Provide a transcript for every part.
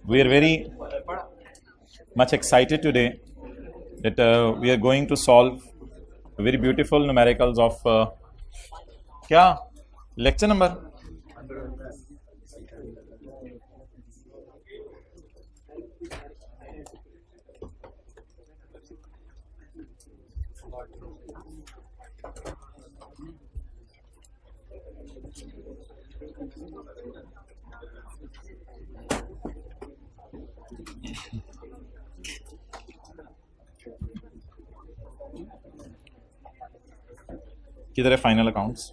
We are very much excited today that we are going to solve very beautiful numericals of क्या lecture number किधर है final accounts?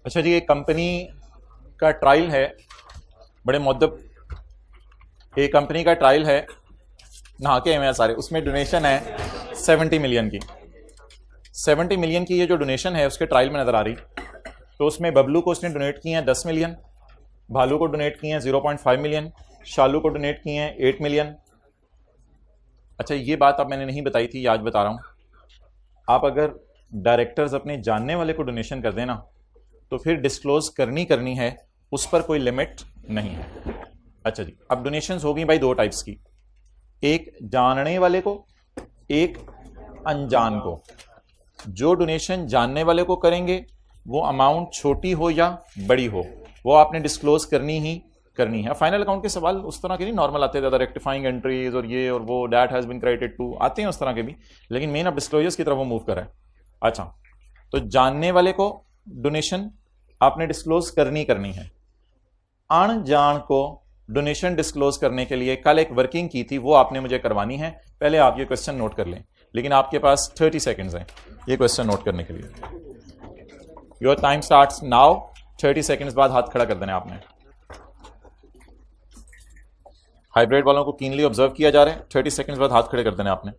अच्छा जी, एक company का trial है, बड़े मुद्दब एक कंपनी का ट्रायल है, नहा के हैं सारे, उसमें डोनेशन है 70 मिलियन की। 70 मिलियन की ये जो डोनेशन है उसके ट्रायल में नजर आ रही। तो उसमें बबलू को उसने डोनेट किए हैं 10 मिलियन, भालू को डोनेट किए हैं 0.5 मिलियन, शालू को डोनेट किए हैं 8 मिलियन। अच्छा, ये बात अब मैंने नहीं बताई थी, आज बता रहा हूं। आप अगर डायरेक्टर्स अपने जानने वाले को डोनेशन कर देना तो फिर डिस्क्लोज करनी है, उस पर कोई लिमिट नहीं है। अच्छा जी, अब डोनेशंस होगी भाई दो टाइप्स की, एक जानने वाले को, एक अनजान को। जो डोनेशन जानने वाले को करेंगे वो अमाउंट छोटी हो या बड़ी हो, वो आपने डिस्क्लोज करनी है। फाइनल अकाउंट के सवाल उस तरह के नहीं नॉर्मल आते, ज़्यादा रेक्टिफाइंग एंट्रीज और ये और वो, that has been credited to, आते हैं उस तरह के भी, लेकिन मेन अब डिस्क्लोजर्स की तरफ वो मूव कर रहा है। अच्छा, तो जानने वाले को डोनेशन आपने डिस्क्लोज करनी है। अनजान को डोनेशन डिस्क्लोज करने के लिए कल एक वर्किंग की थी, वो आपने मुझे करवानी है। पहले आप ये क्वेश्चन नोट कर लें, लेकिन आपके पास 30 सेकेंड्स हैं ये क्वेश्चन नोट करने के लिए। Your time starts now. 30 seconds बाद हाथ खड़ा कर देना आपने। हाइब्रिड वालों को कीनली ऑब्जर्व किया जा रहा है, 30 सेकेंड्स बाद हाथ खड़े कर देना आपने।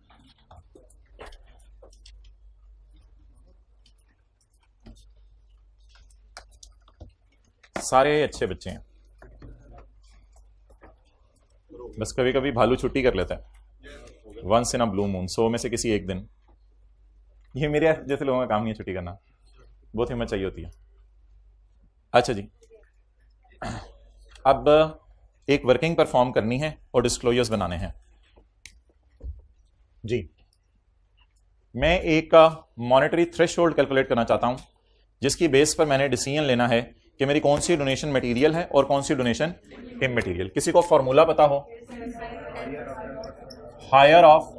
सारे अच्छे बच्चे हैं, बस कभी कभी भालू छुट्टी कर लेता है, once in a blue moon, 100 में से किसी एक दिन। ये मेरे जैसे लोगों का काम नहीं है छुट्टी करना, बहुत हिम्मत चाहिए होती है। अच्छा जी, अब एक वर्किंग परफॉर्म करनी है और डिस्क्लोजर्स बनाने हैं जी। मैं एक मॉनेटरी थ्रेशोल्ड कैलकुलेट करना चाहता हूं, जिसकी बेस पर मैंने डिसीजन लेना है कि मेरी कौन सी डोनेशन मटेरियल है और कौन सी डोनेशन इमटेरियल। किसी को फॉर्मूला पता हो? हायर ऑफ,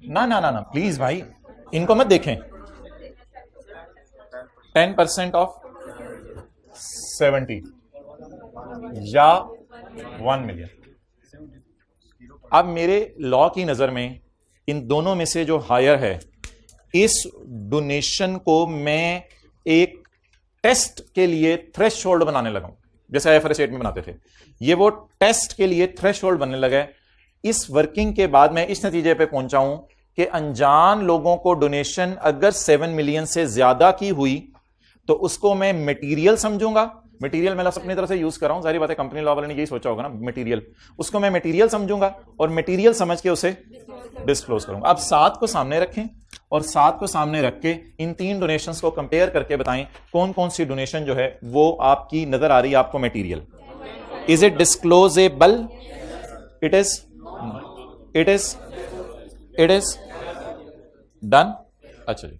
ना प्लीज भाई, इनको मत देखें। 10% ऑफ 70 या 1 मिलियन। अब मेरे लॉ की नजर में इन दोनों में से जो हायर है, इस डोनेशन को मैं एक टेस्ट के लिए थ्रेशोल्ड बनाने लगा हूं, जैसे IFRS 8 में बनाते थे। ये वो टेस्ट के लिए थ्रेशोल्ड बनने लगा है। इस वर्किंग के बाद मैं इस नतीजे पे पहुंचा हूं कि अनजान लोगों को डोनेशन अगर 7 मिलियन से ज्यादा की हुई तो उसको मैं मटेरियल समझूंगा। मटेरियल मैं अपनी तरफ से यूज कर रहा हूं, सारी बातें कंपनी लॉ वाले ने यही सोचा होगा ना, मटेरियल। उसको मैं मटेरियल समझूंगा और मटेरियल समझ के उसे डिस्क्लोज करूंगा। अब 7 को सामने रखें और 7 को सामने रख के इन 3 डोनेशंस को कंपेयर करके बताएं कौन कौन सी डोनेशन जो है वो आपकी नजर आ रही है आपको material. Is it disclosable? It is done. अच्छा जी,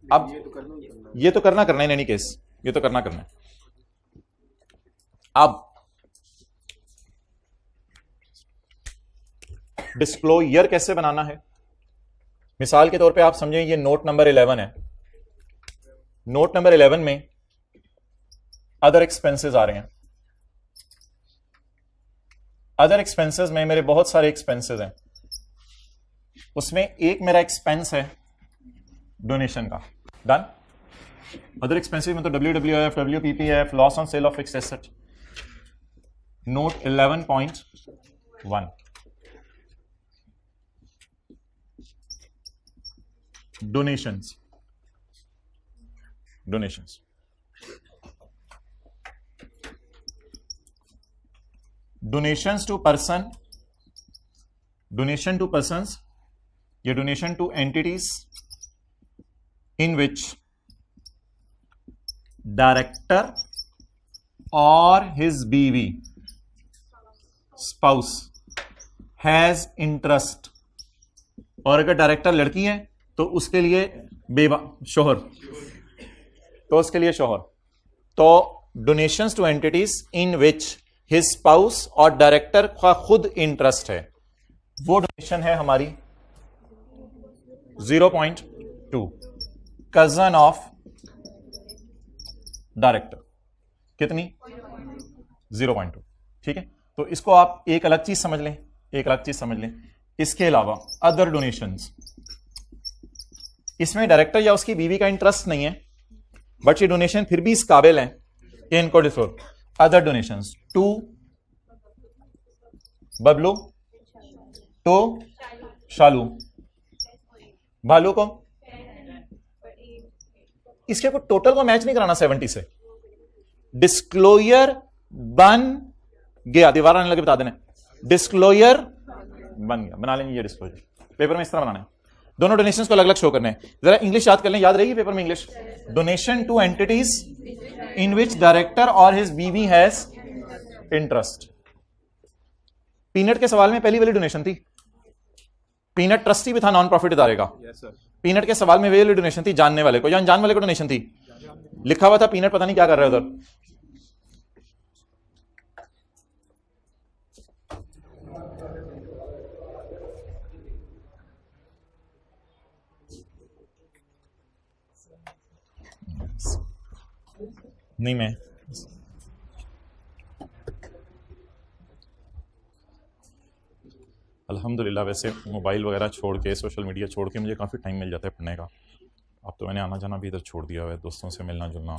अब ये तो करना है इन एनी केस, ये तो करना है। अब डिस्क्लोजर कैसे बनाना है? मिसाल के तौर पे आप समझें ये नोट नंबर 11 है। नोट नंबर 11 में अदर एक्सपेंसेस आ रहे हैं। अदर एक्सपेंसेस में मेरे बहुत सारे एक्सपेंसेस हैं, उसमें एक मेरा एक्सपेंस है डोनेशन का। डन। अदर एक्सपेंसेस में तो WWF, WPPF, loss on sale of fixed asset. Note 11.1 donations. Donations to person, donation to persons या donation to entities in which director और हिज बीवी स्पाउस हैज इंटरेस्ट। और अगर director लड़की है तो उसके लिए बेवा शोहर, तो उसके लिए शोहर। तो donations to entities in which his spouse और डायरेक्टर का खुद इंटरेस्ट है, वो डोनेशन है हमारी 0.2। कजन ऑफ डायरेक्टर कितनी? 0.2। ठीक है, तो इसको आप एक अलग चीज समझ लें, एक अलग चीज समझ लें। इसके अलावा अदर डोनेशंस, इसमें डायरेक्टर या उसकी बीवी का इंटरेस्ट नहीं है, बट ये डोनेशन फिर भी इस काबिल है कि इनको disclose. Other donations to Bablu, to Shalu, भालू को, इसके को टोटल को मैच नहीं कराना 70 से। डिस्क्लोजर बन गया, दीवार आने लगे बता देना, डिस्क्लोजर बन गया, बना लेंगे ये डिस्क्लोजर। पेपर में इस तरह बनाना है, दोनों डोनेशंस को अलग अलग शो करने हैं। जरा इंग्लिश याद कर लें, याद रहेगी पेपर में English. Donation to entities in which director और हिज बीवी हैज इंटरेस्ट। पीनट के सवाल में पहली वाली डोनेशन थी, पीनट ट्रस्टी भी था नॉन प्रॉफिट इदारे का। पीनट के सवाल में वे वाली डोनेशन थी जानने वाले को, या अनजान वाले को डोनेशन थी। लिखा हुआ था पीनट पता नहीं क्या कर रहे उधर। नहीं मैं अल्हम्दुलिल्लाह वैसे मोबाइल वगैरह छोड़ के, सोशल मीडिया छोड़ के मुझे काफ़ी टाइम मिल जाता है पढ़ने का। अब तो मैंने आना जाना भी इधर छोड़ दिया हुआ है, दोस्तों से मिलना जुलना,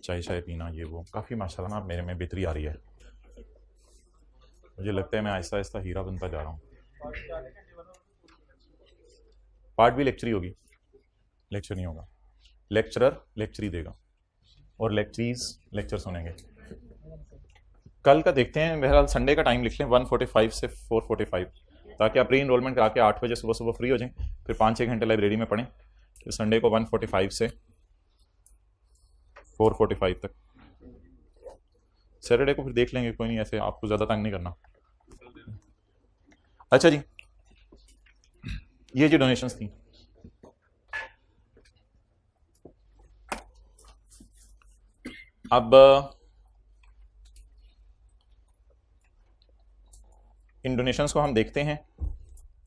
चाय शाय पीना, ये वो काफ़ी माशाल्लाह ना मेरे में बेहतरी आ रही है। मुझे लगता है मैं आहिस्ता आहिस्ता हीरा बनता जा रहा हूँ। पार्ट भी लेक्चर ही होगी, लेक्चर नहीं होगा, लेक्चरर लेक्चर ही देगा और लेक्चरीज लेक्चर सुनेंगे। कल का देखते हैं, बहरहाल संडे का टाइम लिख लें 1:45 से 4:45, ताकि आप री इनरोलमेंट करा के 8 बजे सुबह सुबह फ्री हो जाएं, फिर 5-6 घंटे लाइब्रेरी में पढ़ें। फिर संडे को 1:45 से 4:45 तक। सैटरडे को फिर देख लेंगे, कोई नहीं, ऐसे आपको ज़्यादा तंग नहीं करना। अच्छा जी, ये जो डोनेशंस थी, अब इन डोनेशंस को हम देखते हैं।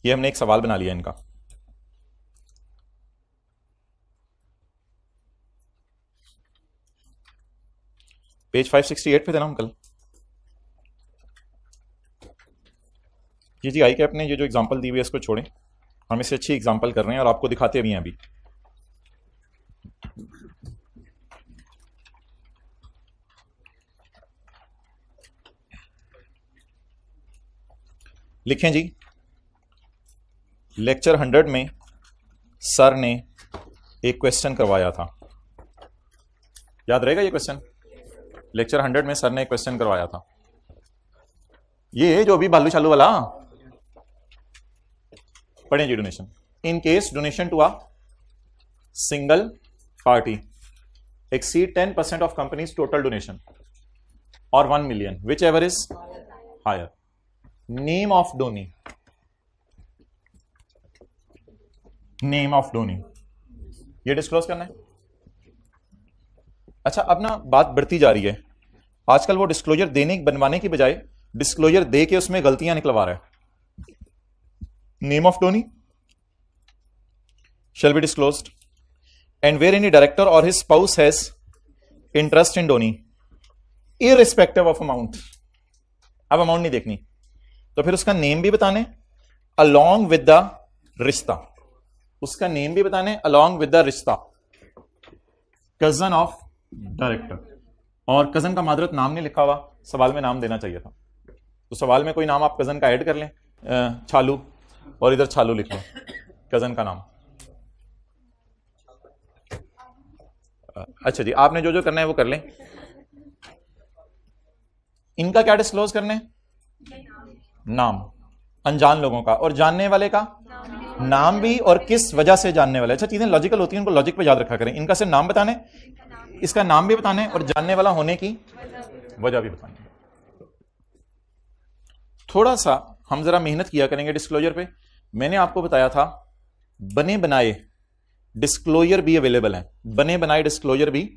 ये हमने एक सवाल बना लिया इनका। पेज 568 पे थे ना हम कल। जी आई कैप ने ये जो एग्जांपल दी हुई है इसको छोड़ें, हम इससे अच्छी एग्जांपल कर रहे हैं और आपको दिखाते भी हैं। अभी लिखें जी, लेक्चर 100 में सर ने एक क्वेश्चन करवाया था, याद रहेगा ये क्वेश्चन? लेक्चर 100 में सर ने एक क्वेश्चन करवाया था, ये जो अभी बालू चालू वाला। पढ़ें जी, donation in case donation to a single party exceed 10% of company's total donation or 1 million, whichever is higher. Name of donee, name of donee, ये डिस्क्लोज करना है। अच्छा, अब ना बात बढ़ती जा रही है, आजकल वो डिस्क्लोजर देने बनवाने की बजाय डिस्क्लोजर दे के उसमें गलतियां निकलवा रहा है। Name of donee shall be disclosed and where any director or his spouse has interest in donee irrespective of amount। अब अमाउंट नहीं देखनी, तो फिर उसका नेम भी बताने along with the रिश्ता, उसका नेम भी बताने along with the रिश्ता। कजन ऑफ डायरेक्टर, और कजन का मादरत नाम नहीं लिखा हुआ, सवाल में नाम देना चाहिए था, तो सवाल में कोई नाम आप कजन का ऐड कर लें, छालू, और इधर छालू लिख लें कजन का नाम। अच्छा जी, आपने जो जो करना है वो कर लें। इनका क्या डिस्क्लोज करना है? नाम अनजान लोगों का, और जानने वाले का नाम भी, और किस वजह से जानने वाले। अच्छा, चीजें लॉजिकल होती हैं, उनको लॉजिक पे याद रखा करें। इनका सिर्फ नाम बताने, इसका नाम भी बताने, और जानने वाला होने की वजह भी बतानी। थोड़ा सा हम जरा मेहनत किया करेंगे डिस्क्लोजर पे। मैंने आपको बताया था बने बनाए डिस्क्लोजर भी अवेलेबल है, बने बनाए डिस्क्लोजर भी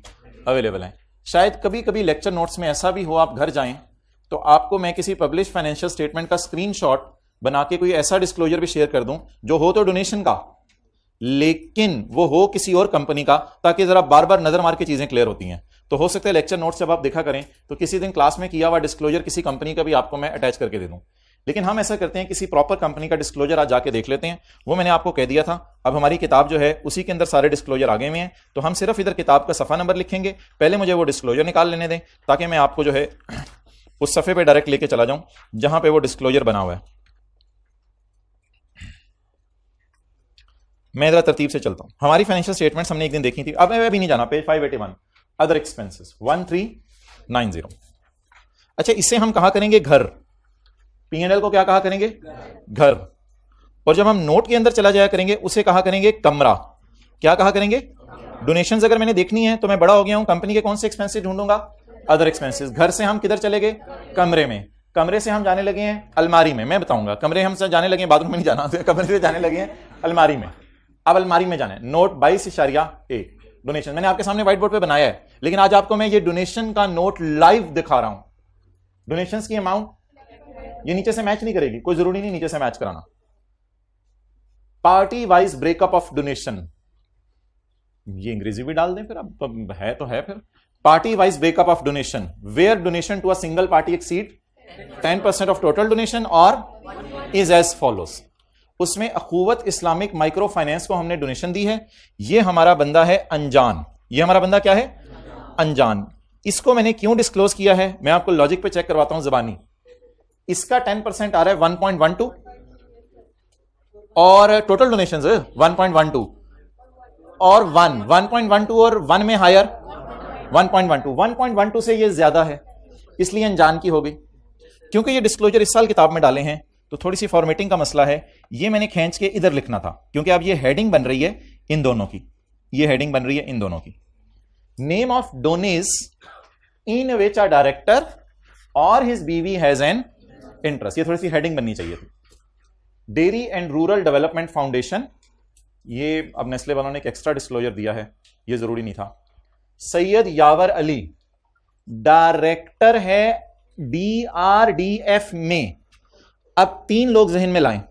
अवेलेबल है। शायद कभी कभी लेक्चर नोट्स में ऐसा भी हो, आप घर जाएं तो आपको मैं किसी पब्लिश फाइनेंशियल स्टेटमेंट का स्क्रीनशॉट बना के कोई ऐसा डिस्क्लोजर भी शेयर कर दूं जो हो तो डोनेशन का, लेकिन वो हो किसी और कंपनी का, ताकि जरा बार बार नजर मार के चीजें क्लियर होती हैं। तो हो सकता है लेक्चर नोट्स जब आप देखा करें तो किसी दिन क्लास में किया हुआ डिस्क्लोजर किसी कंपनी का भी आपको मैं अटैच करके दे दूं। लेकिन हम ऐसा करते हैं, किसी प्रॉपर कंपनी का डिस्क्लोजर आज जाके देख लेते हैं। वो मैंने आपको कह दिया था, अब हमारी किताब जो है उसी के अंदर सारे डिस्क्लोजर आगे में हैं, तो हम सिर्फ इधर किताब का सफा नंबर लिखेंगे। पहले मुझे वो डिस्क्लोजर निकाल लेने दें ताकि मैं आपको जो है उस सफे पे डायरेक्ट लेके चला जाऊं जहां पे वो डिस्क्लोजर बना हुआ है। मैं जरा तरतीब से चलता हूं। हमारी फाइनेंशियल स्टेटमेंट्स हमने एक दिन देखी थी, अब मैं भी नहीं जाना। Page 581 other expenses 1390। अच्छा, इससे हम कहा करेंगे घर, P&L को क्या कहा करेंगे? घर। और जब हम नोट के अंदर चला जाया करेंगे उसे कहा करेंगे कमरा। क्या कहा करेंगे? डोनेशंस अगर मैंने देखनी है तो मैं बड़ा हो गया हूं, कंपनी के कौन से एक्सपेंसेस ढूंढूंगा? Other expenses. घर से हम किधर चले गए? कमरे में। कमरे से हम जाने लगे हैं अलमारी में। मैं बताऊंगा, कमरे हम जाने लगे हैं, बाथरूम में नहीं जाना, कमरे से जाने लगे हैं अलमारी में। अब अलमारी में जाना है। नोट 22.1 डोनेशन मैंने आपके सामने व्हाइट बोर्ड पे बनाया है, लेकिन आज आपको मैं ये डोनेशन का नोट लाइव दिखा रहा हूं। डोनेशंस की अमाउंट ये नीचे से मैच नहीं करेगी, कोई जरूरी नहीं नीचे से मैच कराना। Party wise breakup of donation, ये अंग्रेजी भी डाल दें फिर, अब है तो है। फिर party wise breakup of donation, where donation to a single party exceed 10% of total donation और इज एज फॉलोस। उसमें अखुवत इस्लामिक माइक्रो फाइनेंस को हमने डोनेशन दी है। ये हमारा बंदा है अनजान। ये हमारा बंदा क्या है? अनजान। इसको मैंने क्यों डिस्क्लोज किया है मैं आपको लॉजिक पे चेक करवाता हूं जबानी। इसका 10% आ रहा है 1.12 और टोटल डोनेशंस 1.12 और 1.12 और 1 में हायर 1.12 से ये ज्यादा है, इसलिए अनजान की हो गई। क्योंकि ये डिस्क्लोजर इस साल किताब में डाले हैं तो थोड़ी सी फॉर्मेटिंग का मसला है। ये मैंने खींच के इधर लिखना था, क्योंकि अब ये हेडिंग बन रही है इन दोनों की, ये हेडिंग बन रही है इन दोनों की। Name of donees in which a director और हिज बीवी हैज एन इंटरेस्ट, ये थोड़ी सी हेडिंग बननी चाहिए थी। Dairy and rural development foundation, ये अब नेस्ले वालों ने एक एक्स्ट्रा डिस्क्लोजर दिया है, ये जरूरी नहीं था। सैयद यावर अली डायरेक्टर है DRDF में। अब 3 लोग जहन में लाएं,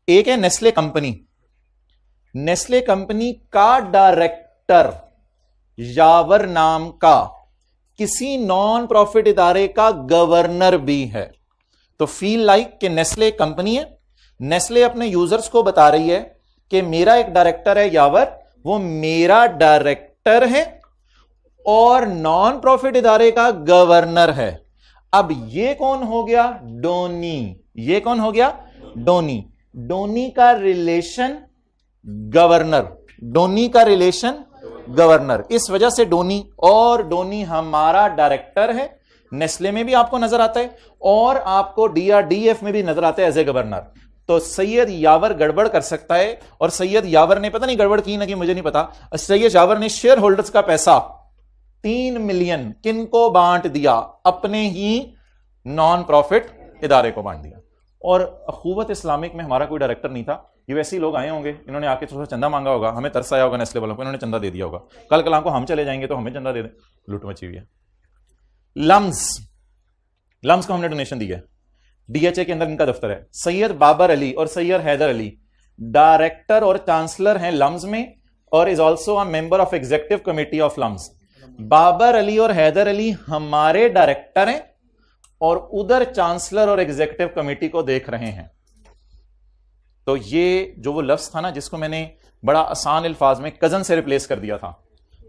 एक है नेस्ले कंपनी, नेस्ले कंपनी का डायरेक्टर यावर नाम का किसी नॉन प्रॉफिट इदारे का गवर्नर भी है। तो फील लाइक कि नेस्ले कंपनी है, नेस्ले अपने यूजर्स को बता रही है कि मेरा एक डायरेक्टर है यावर, वो मेरा डायरेक्टर है और नॉन प्रॉफिट इदारे का गवर्नर है। अब ये कौन हो गया? डोनी। ये कौन हो गया? डोनी। डोनी का रिलेशन गवर्नर, डोनी का रिलेशन गवर्नर। इस वजह से डोनी, और डोनी हमारा डायरेक्टर है। नेस्ले में भी आपको नजर आता है और आपको DRDF में भी नजर आता है एज ए गवर्नर। तो सैयद यावर गड़बड़ कर सकता है, और सैयद यावर ने पता नहीं गड़बड़ की ना कि मुझे नहीं पता, सैयद यावर ने शेयर होल्डर्स का पैसा 3 मिलियन किनको बांट दिया? अपने ही नॉन प्रॉफिट इदारे को बांट दिया। और अखुवत इस्लामिक में हमारा कोई डायरेक्टर नहीं था, ये वैसे ही लोग आए होंगे, इन्होंने आके थोड़ा चंदा मांगा होगा, हमें तरस आया होगा नेस्ले वालों को, इन्होंने चंदा दे दिया होगा। कल कल को हम चले जाएंगे तो हमें चंदा दे दें, लूट मची हुई है। लम्स को हमने डोनेशन दी है, DHA के अंदर इनका दफ्तर है। सैयद बाबर अली और सैयद हैदर अली डायरेक्टर और चांसलर हैं लम्स में, और is also a member of executive committee of LUMS. Babar Ali और हैदर अली हमारे डायरेक्टर हैं और उधर चांसलर और एग्जीक्यूटिव कमेटी को देख रहे हैं। तो ये जो वो लफ्ज था ना जिसको मैंने बड़ा आसान अल्फाज में कजन से रिप्लेस कर दिया था,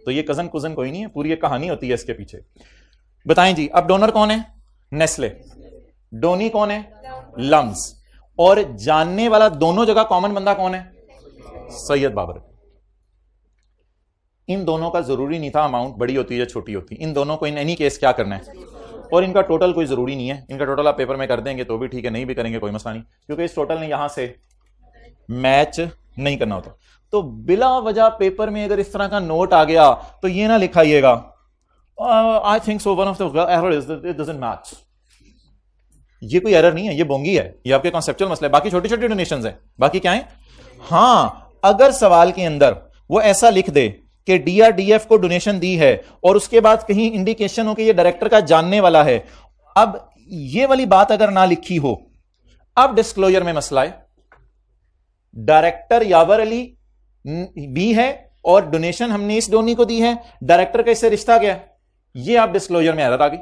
तो ये कजन कुजन कोई नहीं है, पूरी एक कहानी होती है इसके पीछे। बताएं जी, अब डोनर कौन है? नेस्ले। डोनी कौन है? लम्स। और जानने वाला दोनों जगह कॉमन बंदा कौन है? सैयद बाबर। इन दोनों का जरूरी नहीं था अमाउंट बड़ी होती है या छोटी होती, इन दोनों को इन एनी केस क्या करना है? और इनका टोटल कोई जरूरी नहीं है, इनका टोटल आप पेपर में कर देंगे तो भी ठीक है, नहीं भी करेंगे कोई मसला नहीं, क्योंकि इस टोटल ने यहां से मैच नहीं करना होता। तो बिला वजह पेपर में अगर इस तरह का नोट आ गया तो ये ना लिखाइएगा I think so one of the error is it doesn't match. ये कोई एरर नहीं है, ये बोंगी है, ये आपके कॉन्सेप्चुअल मसला है। बाकी छोटी छोटी डोनेशंस है, बाकी क्या है। हाँ, अगर सवाल के अंदर वो ऐसा लिख दे कि डीआरडीएफ को डोनेशन दी है और उसके बाद कहीं इंडिकेशन हो कि ये डायरेक्टर का जानने वाला है, अब ये वाली बात अगर ना लिखी हो, अब डिस्क्लोजर में मसला है। डायरेक्टर यावर अली भी है और डोनेशन हमने इस डोनी को दी है, डायरेक्टर का इससे रिश्ता क्या है, ये आप डिस्क्लोजर में एरर आ गई।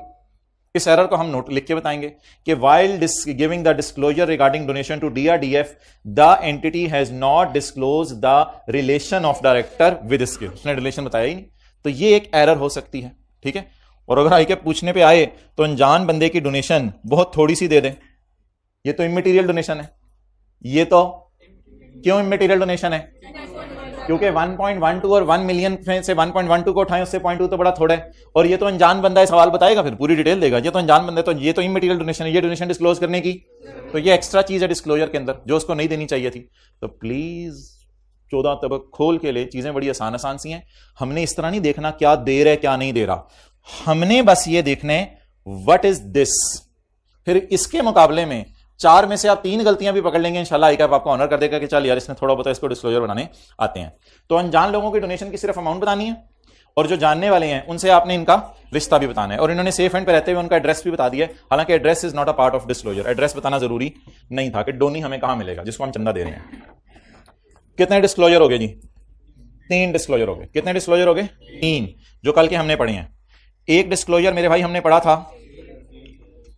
इस एरर को हम नोट लिख के बताएंगे कि while giving the disclosure regarding donation to DRDF the entity has not disclose the relation of director with skill, उसने रिलेशन बताया ही नहीं, तो ये एक एरर हो सकती है, ठीक है। और अगर आई के पूछने पे आए तो अनजान बंदे की डोनेशन बहुत थोड़ी सी दे दें, ये तो इमटेरियल डोनेशन है। ये तो क्यों इमटेरियल डोनेशन है, क्योंकि 1.12 और 1 मिलियन से 1.12 को उठाएं, उससे 0.2 तो बड़ा थोड़ा है, और ये तो अनजान बंदा है, सवाल बताएगा फिर पूरी डिटेल देगा, ये तो अनजान बंदा है, तो ये तो इमटेरियल डोनेशन है, ये डोनेशन डिस्क्लोज करने की, तो ये एक्स्ट्रा चीज है डिस्क्लोजर के अंदर जो उसको नहीं देनी चाहिए थी। तो प्लीज 14 तबक खोल के ले, चीजें बड़ी आसान आसान सी हैं। हमने इस तरह नहीं देखना क्या दे रहा है क्या नहीं दे रहा, हमने बस ये देखने व्हाट इज दिस। फिर इसके मुकाबले में 4 में से आप 3 गलतियां भी पकड़ लेंगे, इंशाल्लाह आईकैप आपको ऑनर कर देगा कि चल यार इसने थोड़ा बहुत इसको डिस्क्लोजर बनाने आते हैं। तो अनजान लोगों की डोनेशन की सिर्फ अमाउंट बतानी है, और जो जानने वाले हैं उनसे आपने इनका रिश्ता भी बताना है, और इन्होंने सेफ हैंड पे रहते हुए उनका एड्रेस भी बता दिया। हालांकि address is not a part of disclosure, address बताना जरूरी नहीं था कि डोनी हमें कहां मिलेगा जिसको हम चंदा दे रहे हैं। कितने डिस्क्लोजर हो गए जी? 3 डिस्क्लोजर हो गए। कितने डिस्क्लोजर हो गए? 3, जो कल के हमने पढ़े हैं। एक डिस्क्लोजर मेरे भाई हमने पढ़ा था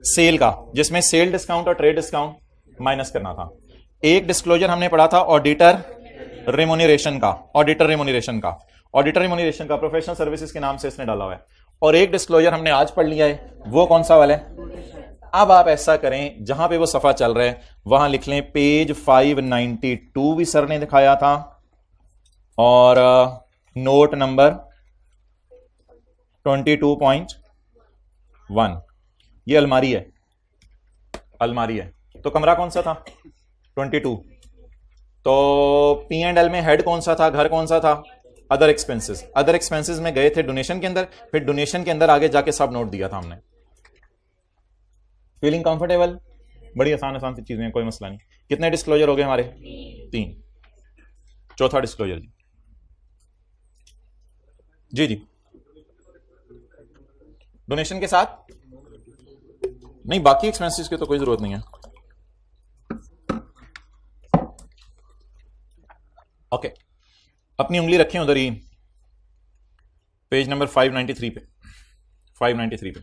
सेल का, जिसमें सेल डिस्काउंट और ट्रेड डिस्काउंट माइनस करना था। एक डिस्क्लोजर हमने पढ़ा था ऑडिटर रेमोनरेशन का, ऑडिटर रेमोनरेशन का, ऑडिटर रेमोनरेशन का प्रोफेशनल सर्विसेज के नाम से इसने डाला हुआ है। और एक डिस्क्लोजर हमने आज पढ़ लिया है, वो कौन सा वाला है? अब आप ऐसा करें, जहां पे वो सफा चल रहा है वहां लिख लें पेज 592 भी सर ने दिखाया था, और नोट नंबर 22.1, ये अलमारी है, अलमारी है। तो कमरा कौन सा था? 22। तो P&L में हेड कौन सा था, घर कौन सा था? Other expenses. अदर एक्सपेंसेस में गए थे डोनेशन के अंदर, फिर डोनेशन के अंदर आगे जाके सब नोट दिया था हमने। Feeling comfortable? बड़ी आसान आसान सी चीजें हैं, कोई मसला नहीं। कितने डिस्क्लोजर हो गए हमारे? 3। चौथा डिस्क्लोजर जी जी डोनेशन के साथ नहीं, बाकी एक्सपेंसेस की तो कोई जरूरत नहीं है। ओके, अपनी उंगली रखें उधर ही, पेज नंबर 593 पे, 593 पे।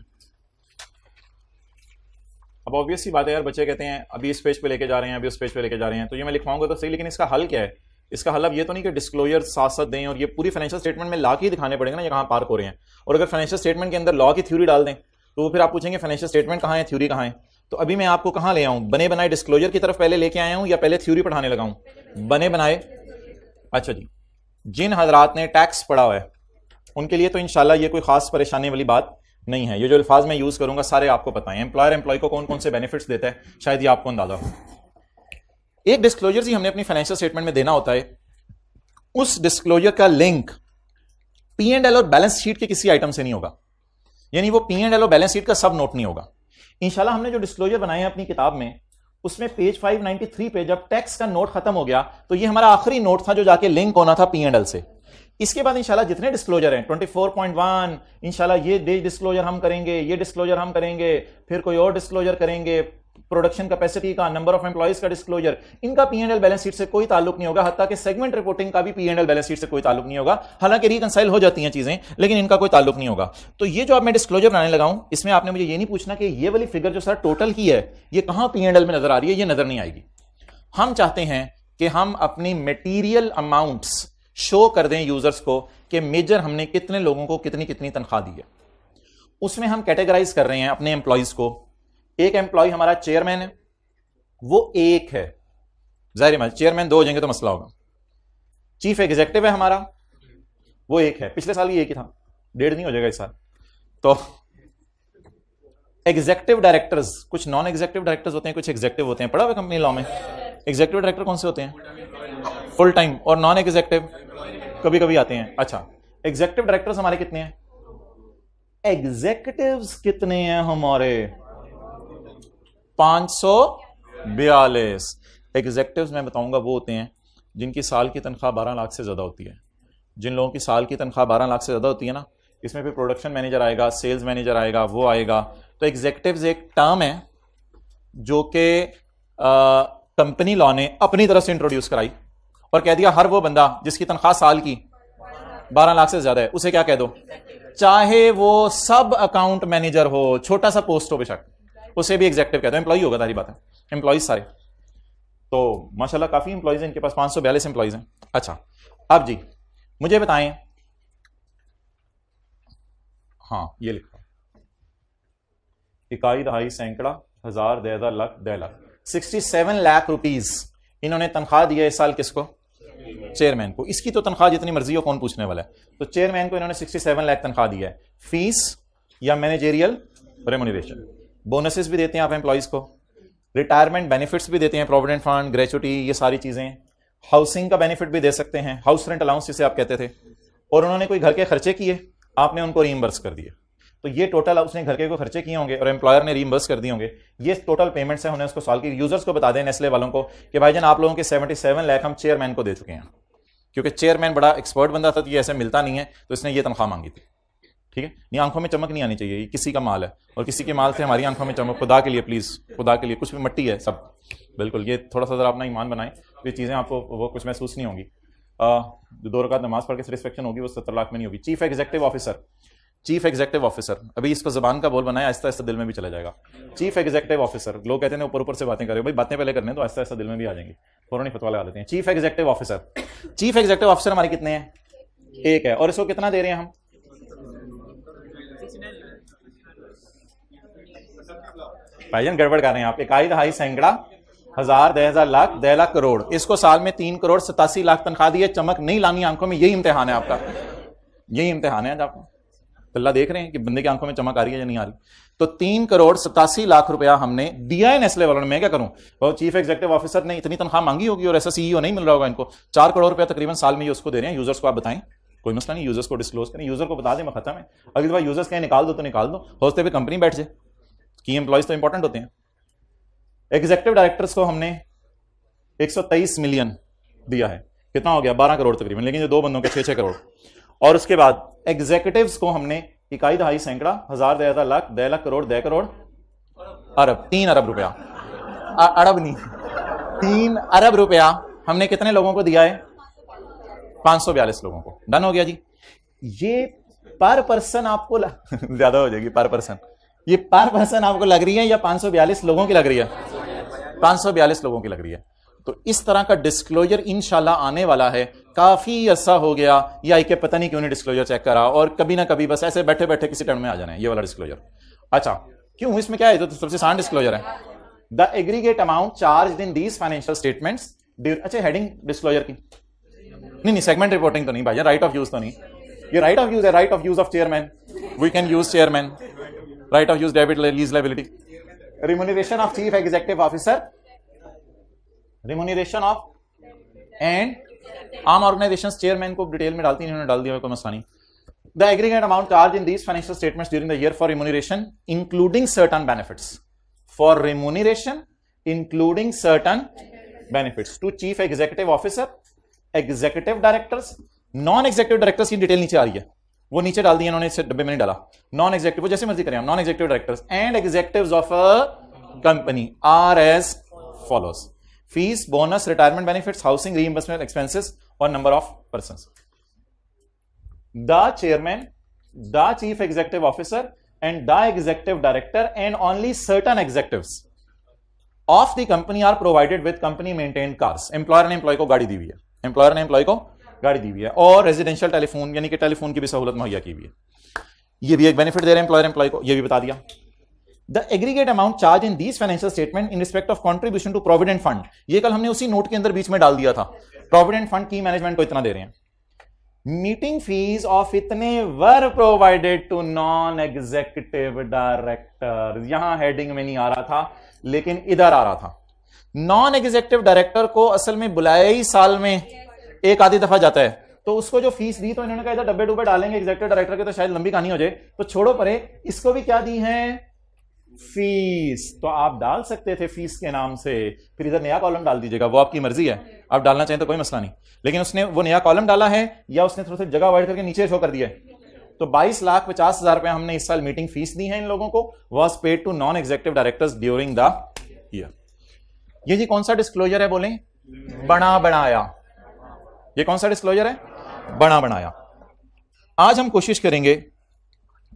अब ऑब्वियस सी बात है यार, बच्चे कहते हैं अभी इस पेज पे लेके जा रहे हैं, अभी उस पेज पे लेके जा रहे हैं, तो ये मैं लिखवाऊंगा तो सही, लेकिन इसका हल क्या है? इसका हल अब ये तो नहीं कि डिस्क्लोजर साथ साथ दें और ये पूरी फाइनेंशियल स्टेटमेंट में ला के ही दिखाने पड़ेगा ना ये कहां पार्क हो रहे हैं। और अगर फाइनेंशियल स्टेटमेंट के अंदर लॉ की थ्योरी डाल दें तो फिर आप पूछेंगे फाइनेंशियल स्टेटमेंट कहां है, थ्योरी कहां है? तो अभी मैं आपको कहां ले आऊं? बने बनाए डिस्क्लोजर की तरफ पहले लेके आया हूं या पहले थ्योरी पढ़ाने लगा हूं? बने बनाए। अच्छा जी, जिन हजरात ने टैक्स पढ़ा हुआ है उनके लिए तो इंशाल्लाह ये कोई खास परेशानी वाली बात नहीं है। ये जो अल्फाज मैं यूज करूंगा सारे आपको पता है। एम्प्लॉयर एम्प्लॉय को कौन कौन से बेनिफिट्स देता है शायद ये आपको अंदाजा हो। एक डिस्क्लोजर ही हमने अपनी फाइनेंशियल स्टेटमेंट में देना होता है, उस डिस्क्लोजर का लिंक P&L और बैलेंस शीट के किसी आइटम से नहीं होगा, यानी वो P&L और बैलेंस शीट का सब नोट नहीं होगा। इंशाल्लाह हमने जो डिस्क्लोजर बनाए हैं अपनी किताब में, उसमें पेज 593 पे जब टैक्स का नोट खत्म हो गया तो ये हमारा आखिरी नोट था जो जाके लिंक होना था P&L से। इसके बाद इंशाल्लाह जितने डिस्क्लोजर हैं 24.1 इंशाल्लाह ये डिस्क्लोजर हम करेंगे, ये डिस्क्लोजर हम करेंगे, फिर कोई और डिस्क्लोजर करेंगे, प्रोडक्शन कैपेसिटी का, नंबर ऑफ एम्प्लॉइज का डिस्क्लोजर, इनका P&L बैलेंस शीट से कोई ताल्लुक नहीं होगा। हत्ता कि सेगमेंट रिपोर्टिंग का भी P&L बैलेंस शीट से कोई ताल्लुक नहीं होगा। हालांकि रिकंसाइल हो जाती हैं चीजें, लेकिन इनका कोई ताल्लुक नहीं होगा। तो ये जो आप मैं डिस्क्लोजर बनाने लगा हूं, इसमें आपने मुझे ये नहीं पूछना कि ये वाली फिगर जो सर टोटल की है ये कहां P&L में नजर आ रही है, ये नजर नहीं आएगी। हम चाहते हैं कि हम अपनी मटेरियल अमाउंट्स शो कर दें यूजर्स को कि मेजर हमने कितने लोगों को कितनी कितनी तनख्वाह दी है। उसमें हम कैटेगराइज कर रहे हैं अपने एम्प्लॉइज को। एक एम्प्लॉय हमारा चेयरमैन है, वो एक है, जाहिर है चेयरमैन 2 हो जाएंगे तो मसला होगा। चीफ एग्जीक्यूटिव है हमारा, वो एक है, पिछले साल ही एक ही था, 1.5 नहीं हो जाएगा इस साल। तो एग्जेक्टिव डायरेक्टर्स, कुछ नॉन एग्जेक्टिव डायरेक्टर्स होते हैं, कुछ एग्जेक्टिव होते हैं, पढ़ा हुआ कंपनी लॉ में। एग्जेक्टिव डायरेक्टर कौन से होते हैं? Full time. और नॉन एग्जेक्टिव कभी कभी आते हैं। अच्छा, एग्जेक्टिव डायरेक्टर्स हमारे कितने हैं? एग्जेक्टिव्स कितने हैं हमारे? 542। एग्जेक्टिव्स मैं बताऊंगा वो होते हैं जिनकी साल की तनख्वाह 12 लाख से ज्यादा होती है। जिन लोगों की साल की तनख्वाह 12 लाख से ज्यादा होती है ना, इसमें फिर प्रोडक्शन मैनेजर आएगा, सेल्स मैनेजर आएगा, वो आएगा। तो एग्जेक्टिव्स एक टर्म है जो कि कंपनी लॉ ने अपनी तरफ से इंट्रोड्यूस कराई और कह दिया हर वो बंदा जिसकी तनख्वाह साल की 12 लाख से ज्यादा है उसे क्या कह दो, चाहे वो सब अकाउंट मैनेजर हो, छोटा सा पोस्ट हो बेशक, उसे भी एग्जेक्टिव कहते हैं। एम्प्लॉई होगा, सारी बात है, एम्प्लॉइज सारे। तो माशाल्लाह काफी एम्प्लॉइज हैं इनके पास, 542 एम्प्लॉइज हैं। अच्छा, अब जी मुझे बताएं, हाँ ये लिखा, इकाई, दहाई, सैकड़ा, हजार, 1000, लाख, 10 लाख, 67 लाख रुपीज इन्होंने तनख्वाह दी है इस साल। किसको? चेयरमैन को। इसकी तो तनख्वाह जितनी मर्जी हो, कौन पूछने वाला है। तो चेयरमैन को इन्होंने 67 लाख तनख्वाह दी है। फीस या मैनेजेरियल रेम्यूनरेशन, बोनसेस भी देते हैं आप एम्प्लॉइज को, रिटायरमेंट बेनिफिट्स भी देते हैं, प्रोविडेंट फंड, ग्रेचुटी, ये सारी चीजें। हाउसिंग का बेनिफिट भी दे सकते हैं, हाउस रेंट अलाउंस जिसे आप कहते थे। और उन्होंने कोई घर के खर्चे किए, आपने उनको रीइंबर्स कर दिए, तो ये टोटल उसने घर के को खर्चे किए होंगे और एम्प्लॉयर ने रीइंबर्स कर दिए होंगे। ये टोटल पेमेंट्स है, उन्हें उसको साल की। यूजर्स को बता दें, नेस्ले वालों को, कि भाईजान आप लोगों के 77 लाख हम चेयरमैन को दे चुके हैं, क्योंकि चेयरमैन बड़ा एक्सपर्ट बंदा था, तो ये ऐसे मिलता नहीं है, तो इसने ये तनख्वाह मांगी थी। ठीक है, ये आंखों में चमक नहीं आनी चाहिए, ये किसी का माल है और किसी के माल से हमारी आंखों में चमक, खुदा के लिए प्लीज, खुदा के लिए, कुछ भी मट्टी है सब, बिल्कुल। ये थोड़ा सा जरा अपना ईमान बनाएं, तो ये चीजें आपको वो कुछ महसूस नहीं होंगी। 2 रकात नमाज पढ़ के सेटिस्फेक्शन होगी, वो 70 लाख में नहीं होगी। Chief executive officer, chief executive officer, अभी इसको जबान का बोल बनाया, आहिस्ता आहिस्ता दिल में भी चला जाएगा। चीफ एग्जीक्यूटिव ऑफिसर, लोग कहते हैं ऊपर ऊपर से बातें करें, भाई बातें पहले करने तो आहिस्ता आहिस्ता दिल में भी आ जाएंगी, फौरन ही फतवा लगा देते हैं। Chief executive officer, chief executive officer हमारे कितने हैं? एक है। और इसको कितना दे रहे हैं हम? भाईजान गड़बड़ कर रहे हैं आप। इकाई, दहाई, सैकड़ा, हजार, 10,000, लाख, 10 लाख, करोड़। इसको साल में 3 करोड़ 87 लाख तनख्वाह दी है। चमक नहीं लानी आंखों में, यही इम्तिहान है आपका, यही इम्तिहान है। आपको अल्लाह देख रहे हैं कि बंदे की आंखों में चमक आ रही है या नहीं आ रही। तो 3 करोड़ 87 लाख रुपया हमने दिया है नेस्ले वालों ने। मैं क्या करूं, वो चीफ एग्जीक्यूटिव ऑफिसर ने इतनी तनख्वाह मांगी होगी और ऐसा सीईओ नहीं मिल रहा होगा इनको। 4 करोड़ रुपया तकरीबन साल में ये उसको दे रहे हैं। यूजर्स को आप बताएं, कोई मसला नहीं, यूजर्स को डिस्क्लोज करें, यूजर को बता दें, खत्म है। अगली बार यूजर्स कहें निकाल दो तो निकाल दो, होते हुए कंपनी बैठ जाए, की एम्प्लॉइज तो इंपॉर्टेंट होते हैं। एग्जीक्यूटिव डायरेक्टर्स को हमने 123 मिलियन दिया है, कितना हो गया? 12 करोड़ तकरीबन, लेकिन जो 2 बंदों के 6-6 करोड़। और उसके बाद एग्जीक्यूटिव्स को हमने इकाई, दहाई, सैकड़ा, हजार, 10,000, लाख, 10 लाख, करोड़, 10 करोड़, अरब, 3 अरब रुपया, अरब नहीं, 3 अरब रुपया हमने कितने लोगों को दिया है? 542 लोगों को। डन हो गया जी। ये पर पर्सन आपको ज्यादा हो जाएगी पर पर्सन, ये पर पर्सन आपको लग रही है या 542 लोगों की लग रही है? 542 लोगों की लग रही है। तो इस तरह का डिस्क्लोजर इंशाल्लाह आने वाला है। काफी अरसा हो गया ये आई के पता नहीं क्यों नहीं डिस्क्लोजर चेक करा, और कभी ना कभी बस ऐसे बैठे बैठे किसी टर्म में आ जाना है ये वाला डिस्क्लोजर। अच्छा, क्यों? इसमें क्या है? तो सबसे आसान डिस्क्लोजर है। The aggregate amount charge in these financial statements. अच्छा, हेडिंग डिस्क्लोजर की नहीं, सेगमेंट रिपोर्टिंग तो नहीं भाई, राइट ऑफ यूज तो नहीं। ये राइट ऑफ यूज है, right of use of chairman, we can use chairman, right of use debit, lease liability, remuneration of chief executive officer, remuneration of and आम organisations. Chairman को detail में डालती नहीं, उन्होंने डाल दिया, कोई मसला नहीं। The aggregate amount charge in these financial statements during the year for remuneration including certain benefits, for remuneration including certain benefits to chief executive officer, executive directors, non executive directors की डिटेल नीचे आ रही है, वो नीचे डाल दी इन्होंने, इसे डब्बे में नहीं डाला। नॉन एग्जीक्यूटिव, वो जैसे मर्जी करें हम, non executive directors and executives of a company are as follows: fees, bonus, retirement benefits, housing, reimbursement expenses और number of persons. The chairman, the chief executive officer and the executive director and only certain executives of the company are provided with company maintained cars. Employer ने employ को गाड़ी दी हुई है, employer ने employ को गाड़ी दी हुई है, और रेजिडेंशियल टेलीफोन यानी कि टेलीफोन की भी सहूलत मुहैया की हुई है। ये भी एक बेनिफिट दे रहे हैं एम्प्लॉयर एम्प्लॉय को, ये भी बता दिया। The aggregate amount charged in these financial statement in respect of contribution to provident fund, ये कल हमने उसी नोट के अंदर बीच में डाल दिया था। provident fund की मैनेजमेंट को इतना दे रहे हैं। मीटिंग फीस ऑफ इतने were provided to non executive director. यहां हेडिंग में नहीं आ रहा था लेकिन इधर आ रहा था। नॉन एग्जीक्यूटिव डायरेक्टर को असल में बुलाया ही साल में एक आधी दफा जाता है, तो उसको जो फीस दी तो इन्होंने कहा इधर डब्बे डुब्बे डालेंगे एग्जीक्यूटिव डायरेक्टर के तो शायद लंबी कहानी हो जाए, तो छोड़ो परे, इसको भी क्या दी है, फीस। तो आप डाल सकते थे फीस के नाम से, फिर इधर नया कॉलम डाल दीजिएगा, वो आपकी मर्जी है, आप डालना चाहें तो कोई मसला नहीं। लेकिन उसने वो नया कॉलम डाला है या उसने थोड़ा सा जगह वाइड करके नीचे शो कर दिया है। तो 22,50,000 रुपए हमने इस साल मीटिंग फीस दी है इन लोगों को, was paid to non executive directors during the year. ये जी कौन सा डिस्क्लोजर है बोलें, बना बनाया। ये कौन सा डिस्क्लोजर है, बना बनाया। आज हम कोशिश करेंगे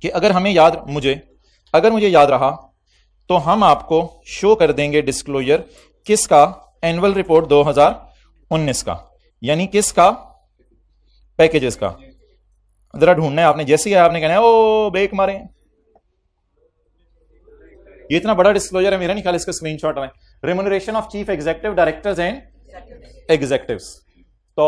कि अगर मुझे याद रहा तो हम आपको शो कर देंगे डिस्क्लोजर किसका, एनुअल रिपोर्ट 2019 का, यानी किसका, पैकेजेस का। जरा ढूंढना है आपने, जैसे ही आपने कहना है ओ ब्रेक मारे। ये इतना बड़ा डिस्क्लोजर है, मेरा नहीं ख्याल इसका स्क्रीनशॉट है। Remuneration of chief executive directors and executives. तो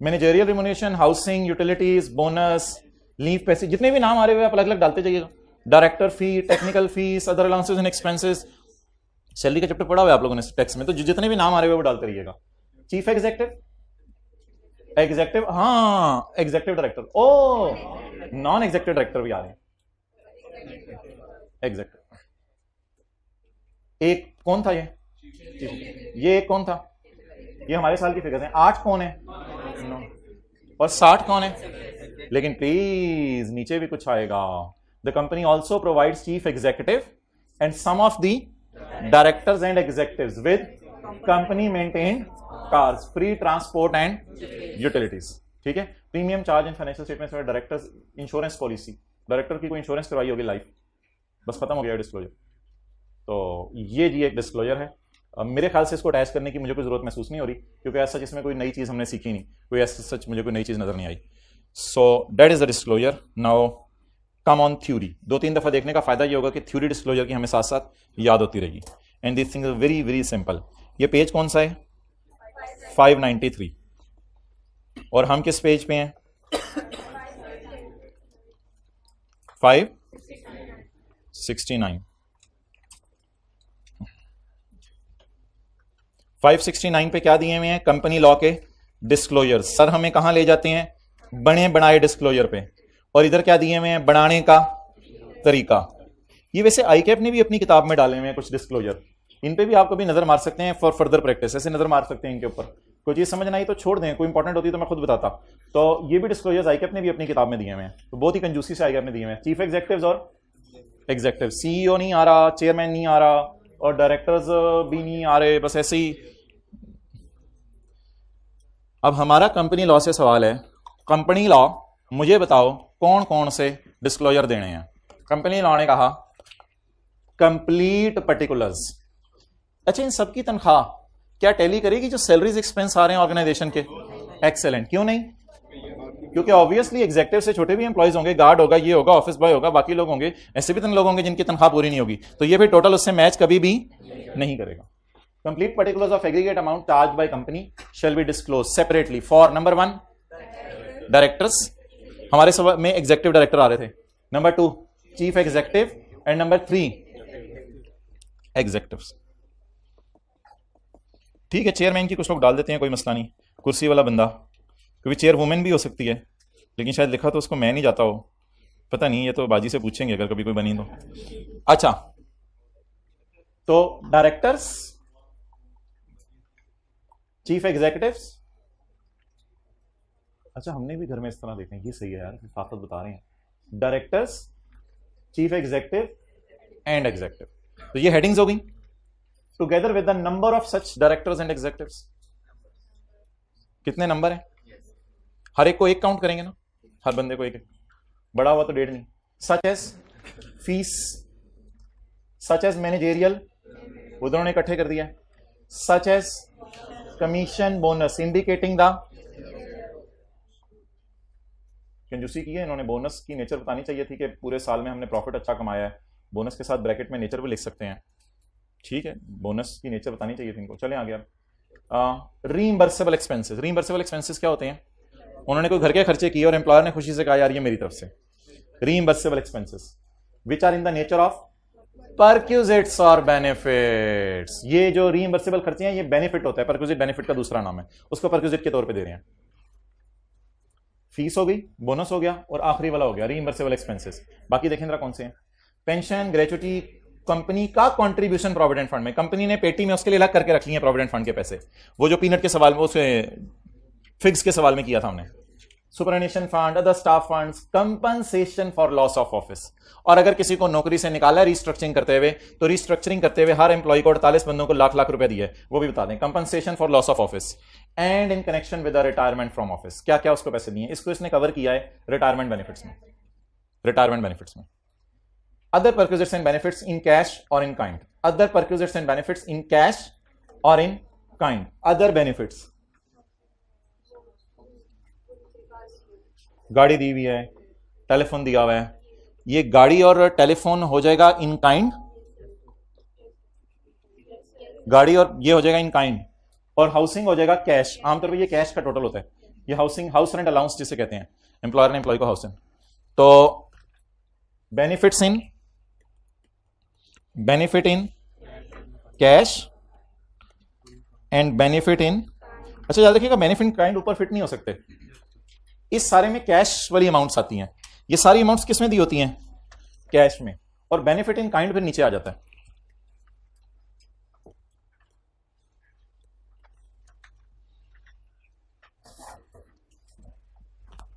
managerial remuneration, housing, utilities, bonus, leave पैसे, जितने भी नाम आ रहे हुए आप अलग अलग डालते जाइएगा। Director fee, technical fees, other allowances and expenses, salary का चैप्टर पढ़ा हुआ है आप लोगों ने टैक्स में, तो जितने भी नाम आ रहे हुए वो डालते रहिएगा। चीफ एग्जीक्यूटिव, हाँ एग्जीक्यूटिव डायरेक्टर, ओ नॉन एग्जीक्यूटिव डायरेक्टर भी आ रहे हैं। एग्जीक्यूटिव एक कौन था, ये एक कौन था, ये हमारे साल की फिगर्स हैं। 8 कौन है, 9 और 60 कौन है। लेकिन प्लीज नीचे भी कुछ आएगा। The company also provides chief executive and some of the directors and executives with company maintained cars, free transport and utilities. ठीक है, premium charge and financial statements for directors, insurance policy, director की कोई insurance करवाई होगी life, बस खत्म हो गया डिस्क्लोजर। तो ये जी एक डिस्क्लोजर है। मेरे ख्याल से इसको अटैच करने की मुझे कोई जरूरत महसूस नहीं हो रही, क्योंकि ऐसा जिसमें कोई नई चीज हमने सीखी नहीं, कोई ऐसा सच मुझे कोई नई चीज नजर नहीं आई। So that is the disclosure. Now come on theory. 2-3 दफा देखने का फायदा ये होगा कि थ्योरी डिस्क्लोजर की हमें साथ साथ याद होती रहेगी। And this thing is very very simple. ये पेज कौन सा है, 593, और हम किस पेज पे हैं, 569। 569 पे क्या दिए हुए हैं, कंपनी लॉ के डिस्क्लोजर। सर हमें कहां ले जाते हैं, बने बनाए डिस्क्लोजर पे, और इधर क्या दिए हुए हैं, बनाने का तरीका। ये वैसे आईकैप ने भी अपनी किताब में डाले हुए हैं कुछ डिस्क्लोजर, इन पे भी आप कभी नजर मार सकते हैं फॉर फर्दर प्रैक्टिस, ऐसे नजर मार सकते हैं इनके ऊपर। कोई चीज समझ ना आई तो छोड़ दें, कोई इंपॉर्टेंट होती तो मैं खुद बताता। तो ये भी डिस्क्लोजर्स आईकैप ने भी अपनी किताब में दिए हुए हैं, तो बहुत ही कंजूसी से आईकैप ने दिए हुए हैं। चीफ एग्जीक्यूटिव्स और एग्जीक्यूटिव, सीईओ नहीं आ रहा, चेयरमैन नहीं आ रहा, और डायरेक्टर्स भी नहीं आ रहे, बस ऐसे ही। अब हमारा कंपनी लॉ से सवाल है, कंपनी लॉ मुझे बताओ कौन कौन से डिस्क्लोजर देने हैं। कंपनी लॉ ने कहा कंप्लीट पर्टिकुलर्स। अच्छा, इन सबकी तनख्वाह क्या टैली करेगी जो सैलरीज एक्सपेंस आ रहे हैं ऑर्गेनाइजेशन के? एक्सेलेंट। क्यों नहीं? क्योंकि ऑब्वियसली एग्जीक्यूटिव से छोटे भी एम्प्लॉइज होंगे, गार्ड होगा, ये होगा, ऑफिस बॉय होगा, बाकी लोग होंगे, ऐसे भी तो लोग होंगे जिनकी तनख्वाह पूरी नहीं होगी, तो ये भी टोटल उससे मैच कभी भी नहीं करेगा। Complete particulars of aggregate amount charge by company shall be disclose separately for number 1 directors, हमारे सब में एग्जीक्यूटिव डायरेक्टर आ रहे थे, number 2 chief executive, and number 3 executives. ठीक है, चेयरमैन की कुछ लोग डाल देते हैं, कोई मसला नहीं, कुर्सी वाला बंदा, क्योंकि चेयर वुमेन भी हो सकती है, लेकिन शायद लिखा तो उसको मैं नहीं जाता हो, पता नहीं, ये तो बाजी से पूछेंगे अगर कभी कोई बनी तो। अच्छा, तो डायरेक्टर्स, चीफ एग्जीक्यूटिव्स, अच्छा हमने भी घर में इस तरह देखें, ये सही है यार, साथ बता रहे हैं, directors, chief executive and executive. तो ये हेडिंग्स हो गई, together with the number of such directors and executives. कितने नंबर हैं? हर एक को एक काउंट करेंगे ना, हर बंदे को एक एक, बड़ा हुआ तो 1.5 नहीं। Such as fees, such as managerial, उन्होंने इकट्ठे कर दिया, such as commission, bonus, indicating the कंजूसी की है इन्होंने, बोनस की नेचर बतानी चाहिए थी कि पूरे साल में हमने प्रॉफिट अच्छा कमाया है, बोनस के साथ ब्रैकेट में नेचर भी लिख सकते हैं, ठीक है, बोनस की नेचर बतानी चाहिए थी इनको। चले आ गया रीइंबर्सेबल एक्सपेंसेस। रीइंबर्सेबल एक्सपेंसेस क्या होते हैं? उन्होंने कोई घर के खर्चे किए और एम्प्लॉयर ने खुशी से कहा यार ये मेरी तरफ से। Reimbursable expenses which are in the nature of perquisites और बेनिफिट्स। ये जो रीइंबर्सेबल खर्चे हैं ये बेनिफिट होता है, परक्यूजिट बेनिफिट का दूसरा नाम है, उसको परक्यूजिट के तौर पे दे रहे हैं। फीस हो गई, बोनस हो गया, और आखिरी वाला हो गया रीइंबर्सेबल एक्सपेंसेस। बाकी देखें जरा कौन से हैं। पेंशन, ग्रेचुटी, कंपनी का कंट्रीब्यूशन प्रोविडेंट फंड में, कंपनी ने पेटी में उसके लिए अलग करके रख लिए हैं प्रोविडेंट फंड के पैसे, वो जो पीनट के सवाल में, उसे फिक्स के सवाल में किया था हमने। Superannuation fund, other staff funds, compensation for loss of office. और अगर किसी को नौकरी से निकाला रिस्ट्रक्चरिंग करते हुए, तो रिस्ट्रक्चरिंग करते हुए हर एम्प्लॉय को 48 बंदों को लाख लाख रुपए दिए, वो भी बता दें। Compensation for loss of office and in connection with retirement from office, क्या क्या उसको पैसे दिए, इसको इसने कवर किया है रिटायरमेंट बेनिफिट्स में। रिटायरमेंट बेनिफिट्स में other perquisites and benefits in cash और in kind, other perquisites and benefits in cash और इन काइंड। अदर बेनिफिट्स, गाड़ी दी हुई है, टेलीफोन दिया हुआ है, ये गाड़ी और टेलीफोन हो जाएगा इन काइंड, गाड़ी और ये हो जाएगा इन काइंड, और हाउसिंग हो जाएगा कैश। आमतौर पर ये कैश का टोटल होता है, ये हाउसिंग, हाउस रेंट अलाउंस जिसे कहते हैं, एम्प्लॉयर ने एम्प्लॉय को हाउस रेंट। तो benefits in, benefit in cash and benefit in, अच्छा याद रखिएगा बेनिफिट इन काइंड ऊपर फिट नहीं हो सकते, इस सारे में कैश वाली अमाउंट्स आती हैं। ये सारी अमाउंट्स किसमें दी होती हैं, कैश में, और बेनिफिट इन काइंड फिर नीचे आ जाता है।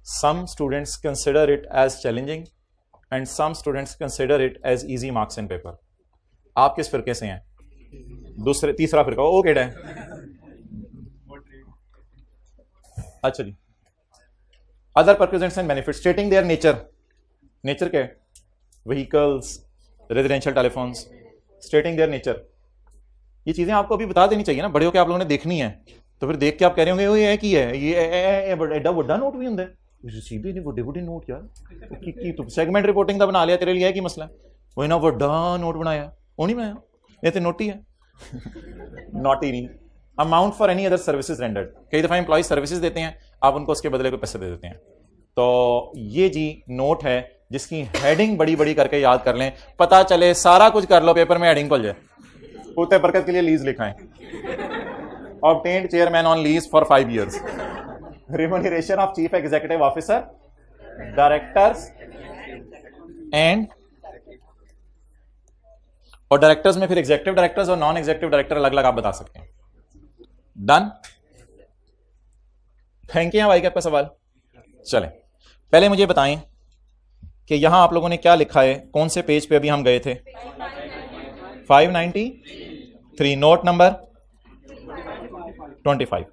Some students consider it as challenging and some students consider it as easy marks in paper. आप किस फिरके से हैं? दूसरे, तीसरा फिरका ओके है। अच्छा जी, other perquisites and benefits stating their nature, nature क्या है, vehicles, residential telephones, stating their nature. ये चीजें आपको अभी बता देनी चाहिए ना, बड़े होकर आप लोगों ने देखनी है, तो फिर देख के आप कह रहे होंगे ये की है, ये एडा वड्डा नोट भी होंगे, सीधे नहीं वड्डे वड्डे नोट यार की तू सेगमेंट रिपोर्टिंग का बना लिया, तेरे लिए है कि मसला, वही ना वड्डा नोट बनाया, वो नहीं बनाया, ये तो नोट ही है नोट ही नहीं। Amount for any other services rendered, कई दफा एम्प्लॉय सर्विसेज देते हैं, आप उनको उसके बदले को पैसे दे देते हैं। तो ये जी नोट है जिसकी हेडिंग बड़ी बड़ी करके याद कर लें, पता चले सारा कुछ कर लो पेपर में हेडिंग खुल जाए। कुत्ते बरकत के लिए लीज लिखा है, obtained chairman on lease for 5 years, remuneration of chief executive officer, directors and, और डायरेक्टर्स में फिर एग्जीक्यूटिव डायरेक्टर्स और नॉन एग्जीक्यूटिव डायरेक्टर अलग अलग आप बता सकते हैं। डन, थैंक यू भाई, आपका सवाल। चलें, पहले मुझे बताएं कि यहां आप लोगों ने क्या लिखा है, कौन से पेज पे अभी हम गए थे? 593, नोट नंबर 25।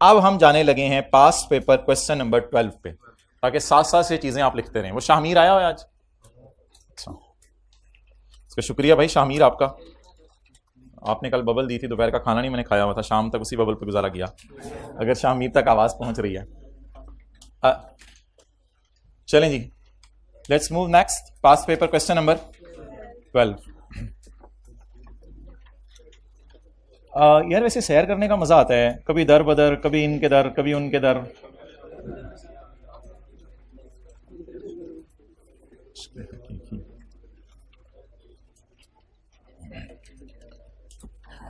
अब हम जाने लगे हैं पास पेपर क्वेश्चन नंबर 12 पे, ताकि साथ साथ से चीजें आप लिखते रहें। वो शामीर आया हो आज? अच्छा, इसका शुक्रिया भाई शामीर आपका, आपने कल बबल दी थी, दोपहर का खाना नहीं मैंने खाया हुआ था, शाम तक उसी बबल पे गुजारा किया, अगर शामीर तक आवाज पहुंच रही है। चलें जी, let's move next, past paper question number 12। यार वैसे सैर करने का मजा आता है, कभी दर बदर, कभी इनके दर, कभी उनके दर।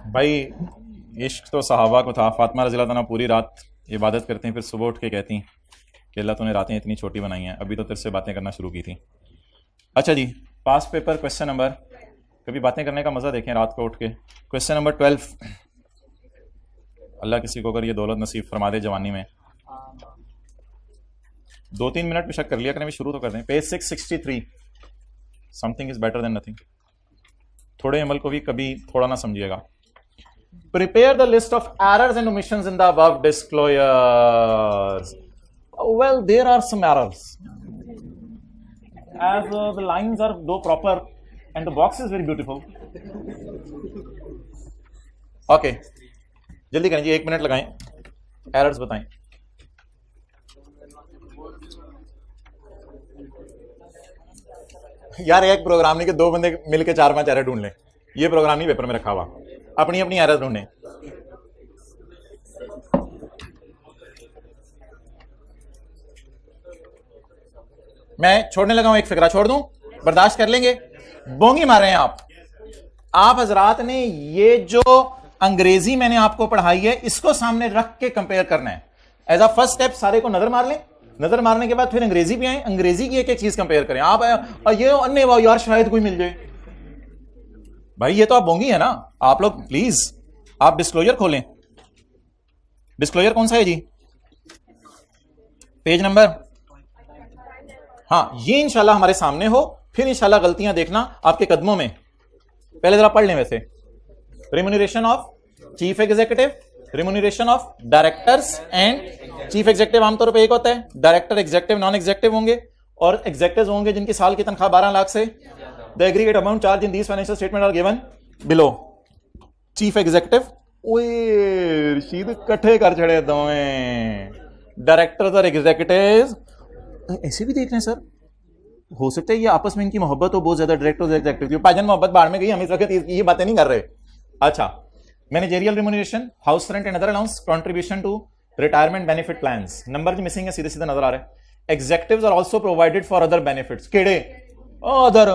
भाई इश्क तो सहाबा को था, फातिमा रज़ियल्लाहु अन्हा पूरी रात इबादत करती हैं, फिर सुबह उठ के कहती कि अल्लाह तूने रातें इतनी छोटी बनाई हैं, अभी तो तेरे से बातें करना शुरू की थी। अच्छा जी, पास पेपर क्वेश्चन नंबर, कभी बातें करने का मज़ा देखें रात को उठ के, क्वेश्चन नंबर 12। अल्लाह किसी को अगर ये दौलत नसीब फरमा दे जवानी में, 2-3 मिनट में शक कर लिया करें, शुरू तो कर दें। Page 663, something is better than nothing. थोड़े अमल को भी कभी थोड़ा ना समझिएगा। Prepare the list of errors and omissions in the above disclosures. Well, there are some errors as the lines are though proper and the box is very beautiful. Okay, जल्दी करें जी, 1 मिनट लगाएं, एरर्स बताएं। यार एक programme नहीं कि 2 बंदे मिलके 4-5 एरर ढूंढ लें, ये प्रोग्राम नहीं पेपर में रखा हुआ, अपनी अपनी एरर ढूंढें। मैं छोड़ने लगा हूं, एक फिक्रा छोड़ दूं, बर्दाश्त कर लेंगे? बोंगी मार रहे हैं आप हजरात ने ये जो अंग्रेजी मैंने आपको पढ़ाई है इसको सामने रख के कंपेयर करना है। एज अ फर्स्ट स्टेप सारे को नजर मार लें, नजर मारने के बाद फिर अंग्रेजी पे आए, अंग्रेजी की एक एक चीज कंपेयर करें। आप ये अन्य वाह यार शायद कोई मिल जाए, भाई ये तो आप बोंगी है ना। आप लोग प्लीज आप डिस्क्लोजर खोलें, डिस्क्लोजर कौन सा है जी, पेज नंबर, हाँ ये इंशाल्लाह हमारे सामने हो, फिर इंशाल्लाह गलतियां देखना आपके कदमों में। पहले जरा पढ़ लें वैसे, remuneration of chief executive, remuneration of directors and chief executive आमतौर पर एक होता है, डायरेक्टर एग्जीक्यूटिव नॉन एग्जीक्यूटिव होंगे और एग्जीक्यूटिव होंगे जिनकी साल की तनख्वाह 12 लाख से। The aggregate amount charge in these financial statement are given below. Chief executive ओए रशीद इकट्ठे कर छड़े दोवें, डायरेक्टर्स और एग्जीक्यूटिव ऐसे भी देख रहे हैं सर, हो सकता है ये आपस में इनकी मोहब्बत हो बहुत ज्यादा, डायरेक्टर्स एग्जीक्यूटिव भाईजान मोहब्बत बाढ़ में गई, हम इस वक्त ये बातें नहीं कर रहे। अच्छा, managerial remuneration, house rent and other allowance, contribution to retirement benefit plans, number जो मिसिंग है सीधे सीधे नजर आ रहा है। Executives are also provided for other benefits, केड़े अदर,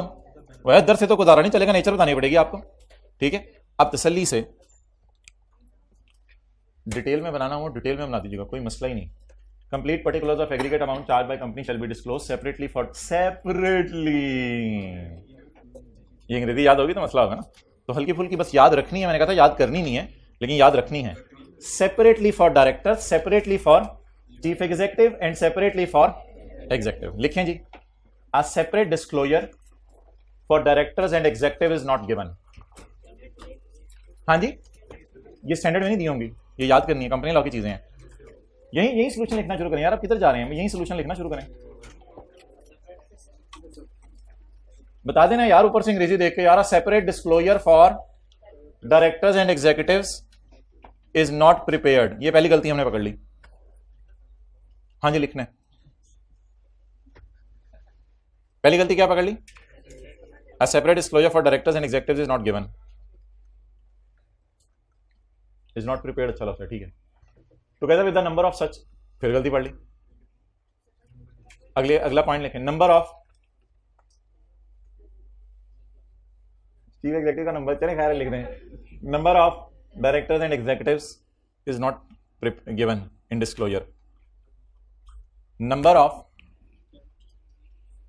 वह अदर से तो गुजारा नहीं चलेगा, नेचर बतानी पड़ेगी आपको, ठीक है। अब तसल्ली से डिटेल में बनाना हो डिटेल में बना दीजिएगा, कोई मसला ही नहीं। Complete particulars of aggregate amount charge by company shall be disclose separately for separately, ये अंग्रेजी याद होगी तो मसला होगा ना, तो हल्की फुल्की बस याद रखनी है, मैंने कहा था याद करनी नहीं है लेकिन याद रखनी है। Separately for director, separately for chief executive and separately for executive. लिखें जी, a separate disclosure for directors and executive is not given। हाँ जी, ये स्टैंडर्ड में नहीं दी होंगी, ये याद करनी है, कंपनी लॉ की चीजें हैं। यही सोल्यूशन लिखना शुरू करें यार, आप किधर जा रहे हैं, यही सोल्यूशन लिखना शुरू करें। बता देना यार ऊपर से अंग्रेजी देख के यार, separate disclosure for directors and executives is not prepared, ये पहली गलती हमने पकड़ ली। हाँ जी लिखना है, पहली गलती क्या पकड़ ली, a separate disclosure for directors and executives is not given, is not prepared। अच्छा लगता है, ठीक है। Together with the number of such, फिर गलती पढ़ ली। अगला पॉइंट लिखें, नंबर ऑफ चीफ एग्जीक्यूटिव का नंबर, चले खैर लिख रहे हैं, number of directors and executives is not given in disclosure, number of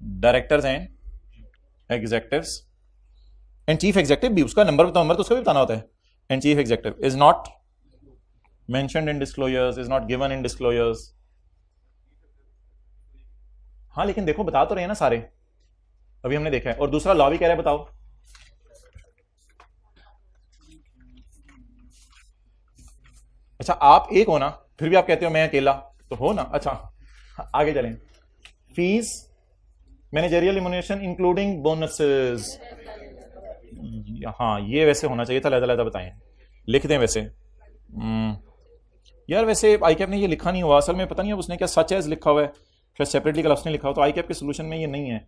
directors and executives and chief executive भी, उसका नंबर तो उसका भी बताना होता है, and chief executive is not mentioned in disclosures, is not given in disclosures. हाँ लेकिन देखो बता तो रहे हैं ना सारे, अभी हमने देखा है। और दूसरा लॉ भी कह रहा है, बताओ अच्छा आप एक हो ना, फिर भी आप कहते हो मैं अकेला, तो हो ना। अच्छा आगे चलें, fees managerial remuneration including bonuses, हाँ ये वैसे होना चाहिए था, लहदा बताएं, लिख दें वैसे। यार वैसे आईकैप ने ये लिखा नहीं हुआ असल में, पता नहीं अब उसने क्या सच एज लिखा हुआ है, शायद सेपरेटली का उसने लिखा हो, तो आईकैप के सोल्यूशन में ये नहीं है,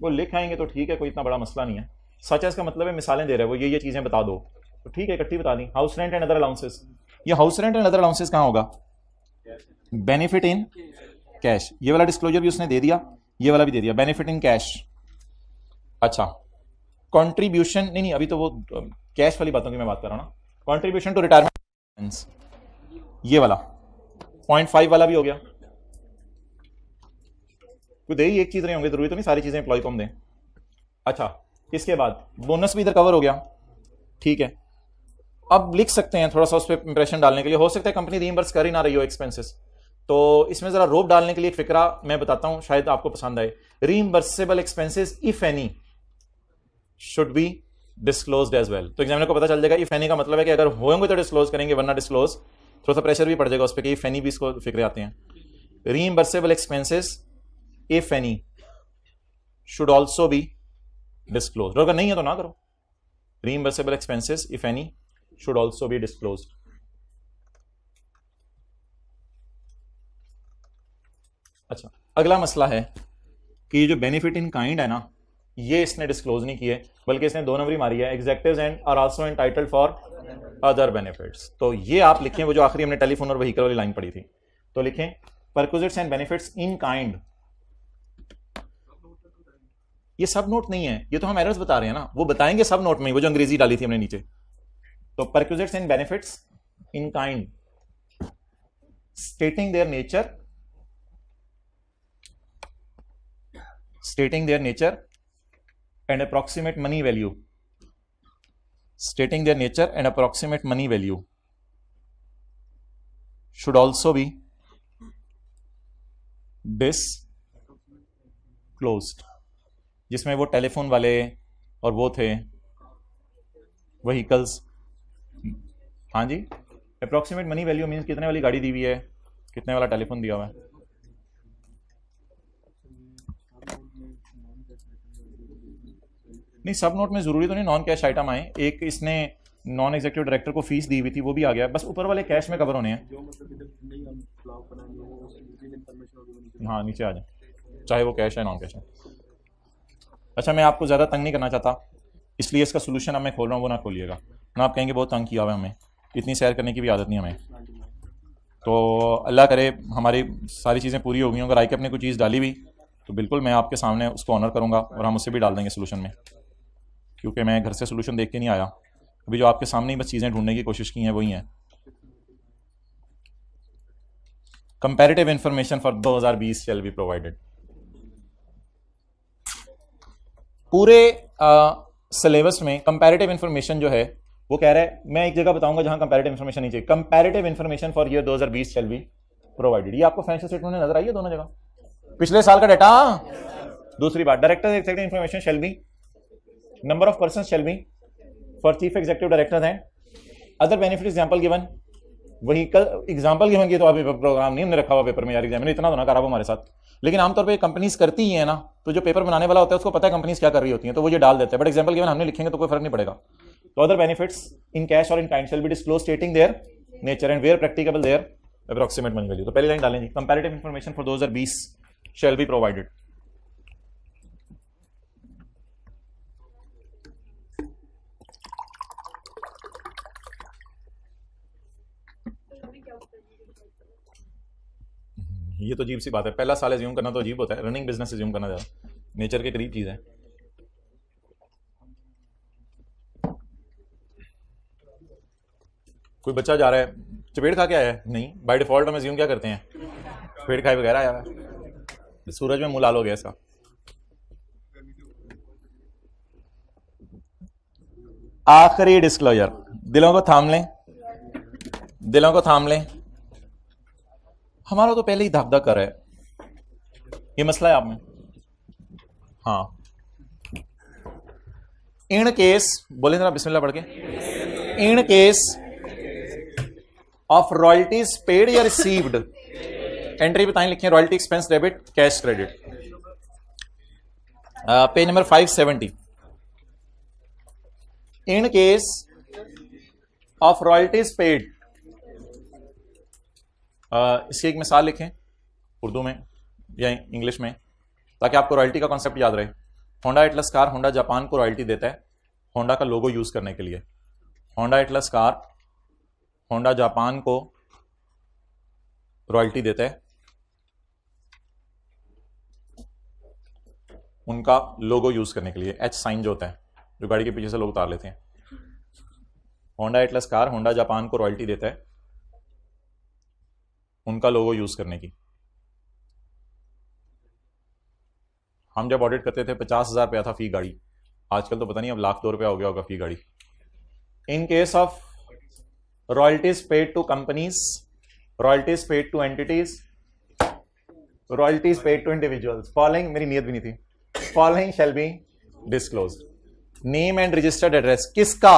वो लिख आएंगे तो ठीक है, कोई इतना बड़ा मसला नहीं है। सच एज का मतलब है मिसालें दे रहे हैं वो, ये चीजें बता दो, तो ठीक है इकट्ठी बता दी। House rent and other allowances, ये house rent and other allowances कहाँ होगा, बेनिफिट इन कैश, ये वाला डिस्क्लोजर भी उसने दे दिया, ये वाला भी दे दिया, बेनिफिट इन कैश। अच्छा कंट्रीब्यूशन नहीं अभी तो वो कैश वाली बातों की मैं बात कर रहा हूं ना, कंट्रीब्यूशन टू रिटायरमेंट, ये वाला 0.5 वाला भी हो गया। तो दे ही एक चीज रहे होंगे, जरूरी तो नहीं सारी चीजें एम्प्लॉय को हम दें। अच्छा इसके बाद बोनस भी इधर कवर हो गया, ठीक है। अब लिख सकते हैं थोड़ा सा उस पर इंप्रेशन डालने के लिए, हो सकता है कंपनी रीइंबर्स कर ही ना रही हो एक्सपेंसेस, तो इसमें जरा रोप डालने के लिए एक फिक्रा मैं बताता हूं, शायद आपको पसंद आए। Reimbursable expenses if any should be disclosed as well, तो एग्जामिनर को पता चल जाएगा इफ एनी का मतलब है कि अगर होंगे तो डिस्क्लोज करेंगे, वरना डिस्क्लोज, थोड़ा सा प्रेशर भी पड़ जाएगा उस पर कि इफ एनी भी इसको फिक्रे आते हैं। Reimbursable expenses if any should also be disclosed, अगर नहीं है तो ना करो। Reimbursable expenses if any should also be disclosed. अच्छा अगला मसला है कि जो बेनिफिट इन काइंड है ना, ये इसने डिस्क्लोज नहीं किए, बल्कि इसने 2 नंबरी मारी है, executives and are also entitled for other benefits. तो ये आप लिखें, वो जो आखिरी हमने टेलीफोन और व्हीकल वाली लाइन पढ़ी थी, तो लिखें perquisites and benefits in kind ये सब नोट नहीं है, ये तो हम एरर्स बता रहे हैं ना, वो बताएंगे सब नोट में, वो जो अंग्रेजी डाली थी हमने नीचे। तो perquisites and benefits in kind stating their nature and approximate money value, stating their nature and approximate money value should also be disclosed, जिसमें वो टेलीफोन वाले और वो थे व्हीकल्स। हाँ जी, अप्रोक्सीमेट मनी वैल्यू मीन्स कितने वाली गाड़ी दी हुई है, कितने वाला टेलीफोन दिया हुआ है। नहीं, सब नोट में जरूरी तो नहीं नॉन कैश आइटम आए, एक इसने नॉन एग्जीक्यूटिव डायरेक्टर को फीस दी हुई थी वो भी आ गया, बस ऊपर वाले कैश में कवर होने हैं। हाँ नीचे आ जाए, चाहे वो कैश है नॉन कैश है। अच्छा, मैं आपको ज़्यादा तंग नहीं करना चाहता, इसलिए इसका सोल्यूशन अब मैं खोल रहा हूँ, वो ना खोलिएगा ना, आप कहेंगे बहुत तंग किया हुआ है हमें, इतनी सैर करने की भी आदत नहीं हमें। तो अल्लाह करे हमारी सारी चीज़ें पूरी हो गई, अगर आई के अपने कोई चीज़ डाली हुई तो बिल्कुल मैं आपके सामने उसको ऑनर करूँगा और हम उसे भी डाल देंगे सोल्यूशन में, क्योंकि मैं घर से सोल्यूशन देख के नहीं आया, अभी जो आपके सामने ही बस चीज़ें ढूंढने की कोशिश की हैं वही हैं। Comparative information for 2020 shall be provided. पूरे सिलेबस में कंपैरेटिव इंफॉर्मेशन जो है वो कह रहा है, मैं एक जगह बताऊंगा जहां कंपैरेटिव इंफॉर्मेशन नहीं चाहिए, comparative information for year 2020 shall be provided. ये आपको फाइनेंशियल स्टेटमेंट में नजर आई है दोनों जगह, पिछले साल का डाटा। दूसरी बात, director executive information shall be, number of person shall be for chief executive director and other benefit example given. Vehicle example given की तो अभी प्रोग्राम नहीं हमने रखा हुआ पेपर में यार, एग्जाम इतना तो ना करा हमारे साथ, लेकिन आमतौर पे कंपनीज करती ही है ना, तो जो पेपर बनाने वाला होता है उसको पता है कंपनीज क्या कर रही होती हैं, तो वो ये डाल देते हैं, बट एग्जांपल गिवन हमने लिखेंगे तो कोई फर्क नहीं पड़ेगा। तो अदर बेनिफिट्स इन कैश और in kind shall be disclose stating their nature and where practicable their approximate money value. तो पहली लाइन डालेंगे, comparative information for 2020 shall be provided. ये तो अजीब सी बात है, पहला साल एज्यूम करना तो अजीब होता है, रनिंग बिजनेस एज्यूम करना ज्यादा नेचर के करीब चीज है। कोई बच्चा जा रहा है चपेट खा के आया है, नहीं, बाय डिफॉल्ट हम एज्यूम क्या करते हैं, चपेट खाए वगैरह आया है, सूरज में मुंह लाल हो गया इसका। आखिरी डिस्क्लोजर, दिलों को थाम लें, दिलों को थाम लें, हमारा तो पहले ही धक धक कर रहा है, ये मसला है आप में। हाँ, इन केस बोले जरा बिस्मिल्लाह पढ़ के, इन केस ऑफ रॉयल्टीज पेड या रिसीव्ड, एंट्री बताएं लिखें, royalty expense debit cash credit, page number 570। In case of royalties paid, इसकी एक मिसाल लिखें उर्दू में या इंग्लिश में ताकि आपको रॉयल्टी का कॉन्सेप्ट याद रहे। Honda Atlas car, Honda Japan को रॉयल्टी देता है होंडा का लोगो यूज करने के लिए। Honda Atlas car Honda Japan को रॉयल्टी देता है उनका लोगो यूज करने के लिए, एच साइन जो होता है जो गाड़ी के पीछे से लोग उतार लेते हैं। Honda Atlas car Honda Japan को रॉयल्टी देता है उनका लोगो यूज करने की। हम जब ऑडिट करते थे 50,000 रुपया था फी गाड़ी, आजकल तो पता नहीं अब लाख 2 रुपया हो गया होगा फी गाड़ी। In case of royalties paid to companies, royalties paid to entities, royalties paid to individuals, following, मेरी नीयत भी नहीं थी, following shall be disclosed. Name and registered address, किसका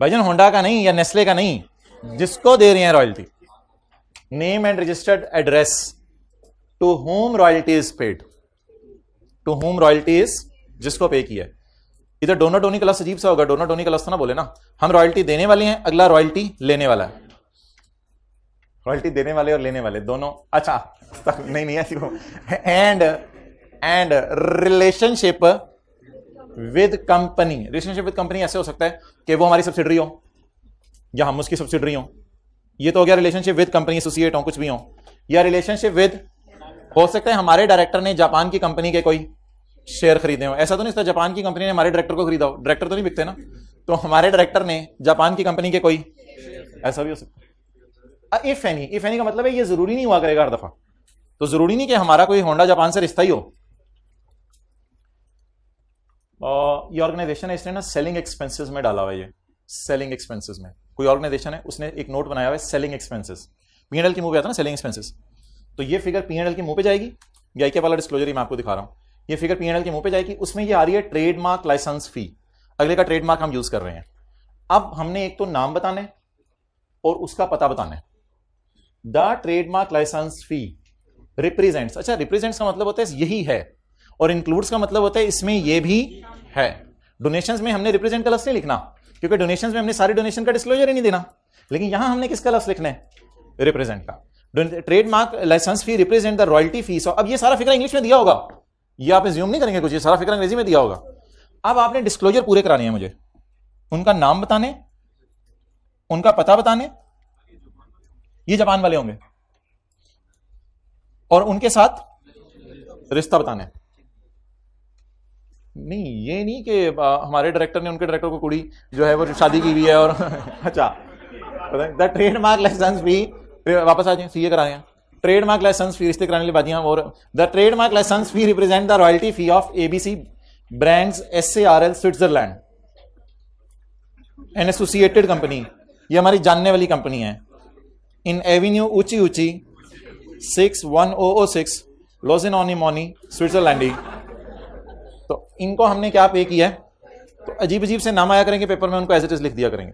भाईजान, होंडा का नहीं या नेस्ले का नहीं, जिसको दे रहे हैं royalty. Name and registered address, to whom royalty is paid, to whom royalty is, जिसको पे किया है। इधर डोनर डोनी का लफ्ज़ अजीब सा होगा, डोनर डोनी का लफ्ज़ तो ना बोले ना, हम रॉयल्टी देने वाले हैं, अगला रॉयल्टी लेने वाला है, रॉयल्टी देने वाले और लेने वाले दोनों, अच्छा नहीं नहीं ऐसी, and relationship with company, relationship with company ऐसे हो सकता है कि वो हमारी सब्सिडरी हो या हम उसकी सब्सिडरी हो, ये तो हो गया रिलेशनशिप विद कंपनी, एसोसिएट हो, कुछ भी हो, या रिलेशनशिप विद, हो सकता है हमारे डायरेक्टर ने जापान की कंपनी के कोई शेयर खरीदे हो। ऐसा तो नहीं था जापान की कंपनी ने हमारे डायरेक्टर को खरीदा हो, डायरेक्टर तो नहीं बिकते ना, तो हमारे डायरेक्टर ने जापान की कंपनी के कोई, ऐसा भी हो सकता है। इफ एनी का मतलब है ये जरूरी नहीं हुआ करेगा हर दफा, तो जरूरी नहीं कि हमारा कोई होंडा जापान से रिश्ता ही हो। ये ऑर्गेनाइजेशन है, इसने ना सेलिंग एक्सपेंसेस में डाला हुआ है, ये सेलिंग एक्सपेंसेस में कोई ऑर्गेनाइजेशन है, उसने एक नोट बनाया हुआ है सेलिंग एक्सपेंसेस। पीएनएल के मुंह पे आता है ना सेलिंग एक्सपेंसेस, तो ये फिगर पीएनएल के मुंह पे जाएगी, या क्या वाला डिस्क्लोजर मैं आपको दिखा रहा हूं, ये फिगर पीएनएल के मुंह पे जाएगी, उसमें ये आ रही है ट्रेडमार्क लाइसेंस फी, अगले का ट्रेडमार्क हम यूज कर रहे हैं। अब हमने एक तो नाम बताने और उसका पता बताना है। The trademark licence fee represents, अच्छा रिप्रेजेंट्स का मतलब होता है यही है, और इंक्लूड्स का मतलब होता है इसमें ये भी है। डोनेशंस में हमने रिप्रेजेंट का लफ्ज नहीं लिखना, क्योंकि डोनेशंस में हमने सारे डोनेशन का डिस्क्लोजर ही नहीं देना, लेकिन यहां हमने किसका लफ्ज लिखना है, रिप्रेजेंट का। Trademark licence fee represent the royalty fees. अब ये सारा फिक्र इंग्लिश में दिया होगा, ये आप एज्यूम नहीं करेंगे कुछ, ये सारा फिक्र अंग्रेजी में दिया होगा। अब आपने डिस्क्लोजर पूरे कराने हैं मुझे, उनका नाम बताने, उनका पता बताने, ये जापान वाले होंगे, और उनके साथ रिश्ता बताने। नहीं ये नहीं कि हमारे डायरेक्टर ने उनके डायरेक्टर को कुड़ी जो है वो शादी की हुई है और अच्छा द ट्रेडमार्क लाइसेंस फी, वापस आ जाए सीए करा रहे हैं, ट्रेडमार्क लाइसेंस फी रिश्ते कराने वाली बातियां, और the trademark licence fee represent the royalty fee of ABC brands SARL Switzerland an associated company, ये हमारी जानने वाली कंपनी है, इन एवेन्यू ऊंची ऊंची 61006 लोजेनोनिमोनी स्विट्जरलैंडी। तो इनको हमने क्या पे किया है, तो अजीब अजीब से नाम आया करेंगे पेपर में, उनको एज इट इज लिख दिया करेंगे।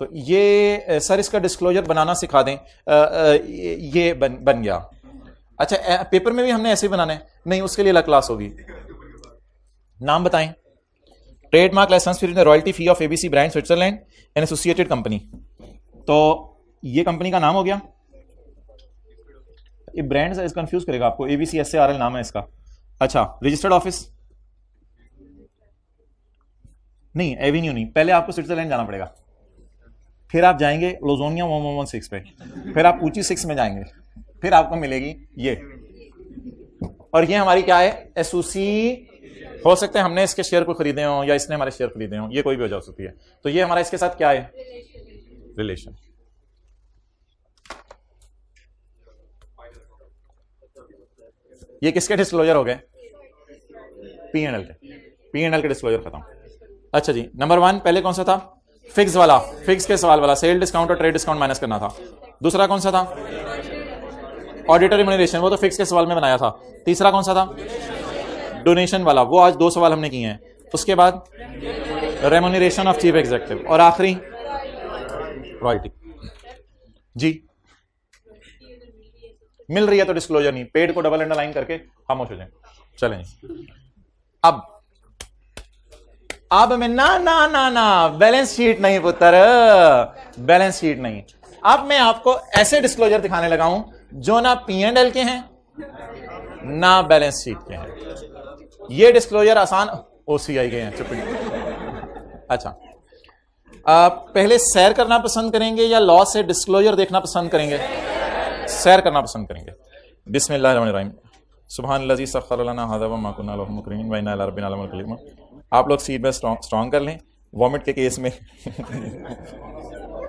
तो ये सर इसका डिस्क्लोजर बनाना सिखा दें, ये बन गया। अच्छा पेपर में भी हमने ऐसे ही बनाना है, नहीं उसके लिए अलग क्लास होगी। नाम बताएं, trademark licence fee royalty fee of ABC brand Switzerland an associated company, तो ये कंपनी का नाम हो गया। ये ब्रांड इस कंफ्यूज करेगा आपको, एबीसी SARL नाम है इसका। अच्छा रजिस्टर्ड ऑफिस नहीं, एवेन्यू नहीं, पहले आपको स्विट्जरलैंड जाना पड़ेगा, फिर आप जाएंगे लोजोनिया 1116 पे, फिर आप ऊंची 6 में जाएंगे, फिर आपको मिलेगी ये, और ये हमारी क्या है, एसोसी। हो सकता है हमने इसके शेयर को खरीदे हो या इसने हमारे शेयर खरीदे हो, ये कोई भी वजह हो सकती है। तो ये हमारा इसके साथ क्या है, रिलेशन। ये किसके डिस्क्लोजर हो गए, पीएनएल के, पीएनएल के डिस्क्लोजर खत्म। अच्छा जी नंबर 1 पहले कौन सा था, फिक्स वाला, फिक्स के सवाल वाला, सेल डिस्काउंट और ट्रेड डिस्काउंट माइनस करना था। दूसरा कौन सा था, ऑडिटर रिम्यूनरेशन, वो तो फिक्स के सवाल में बनाया था। तीसरा कौन सा था, डोनेशन वाला, वो आज 2 सवाल हमने किए हैं। उसके बाद रेम्यूनरेशन ऑफ चीफ एग्जीक्यूटिव, और आखिरी रॉयल्टी। जी मिल रही है तो डिस्क्लोजर नहीं, पेड को डबल अंडरलाइन करके खामोश हो जाए। चलें अब मैं ना बैलेंस शीट नहीं पुत्र, बैलेंस शीट नहीं। अब मैं आपको ऐसे डिस्क्लोजर दिखाने लगा हूं जो ना P&L के हैं ना बैलेंस शीट के हैं। ये डिस्क्लोजर आसान OCI के हैं, चुप। अच्छा पहले सैर करना पसंद करेंगे या लॉ से डिस्क्लोजर देखना पसंद करेंगे, सैर करना पसंद करेंगे। बिस्मिल्लाहिर्रहमानिर्रहीम, सुब्हानल्लाज़ी सख्खर लना हाज़ा व मा कुन्ना लहु मुक़रिनीन व इन्ना इला रब्बिना लमुनक़लिबून। आप लोग सीट में स्ट्रॉन्ग कर लें, वॉमिट के केस में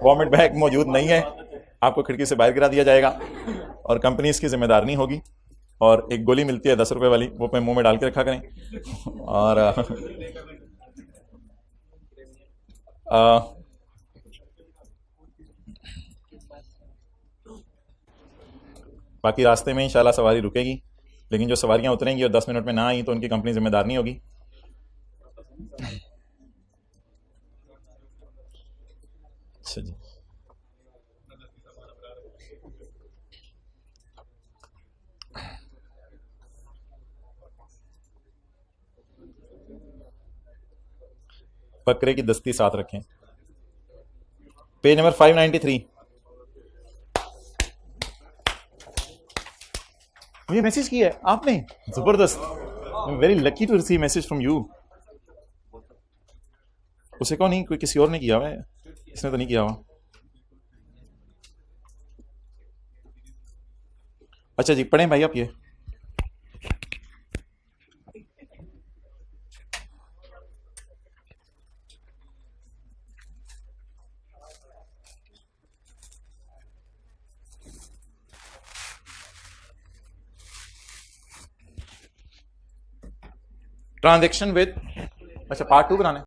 वॉमिट बैग मौजूद नहीं है, आपको खिड़की से बाहर गिरा दिया जाएगा और कंपनी इसकी जिम्मेदार नहीं होगी। और एक गोली मिलती है 10 रुपए वाली, वो अपने मुंह में डाल के रखा करें। और बाकी रास्ते में इंशाल्लाह सवारी रुकेगी, लेकिन जो सवारियां उतरेंगी और 10 मिनट में ना आई तो उनकी कंपनी जिम्मेदार नहीं होगी। अच्छा जी बकरे की दस्ती साथ रखें। Page number 593। मुझे मैसेज किया है आपने, जबरदस्त, very lucky to receive message from you. उसे कौन, नहीं कोई किसी और ने किया हुआ है, इसने तो नहीं किया हुआ। अच्छा जी पढ़ें भाई आप ये। ट्रांजेक्शन विद, अच्छा पार्ट 2 बनाना है।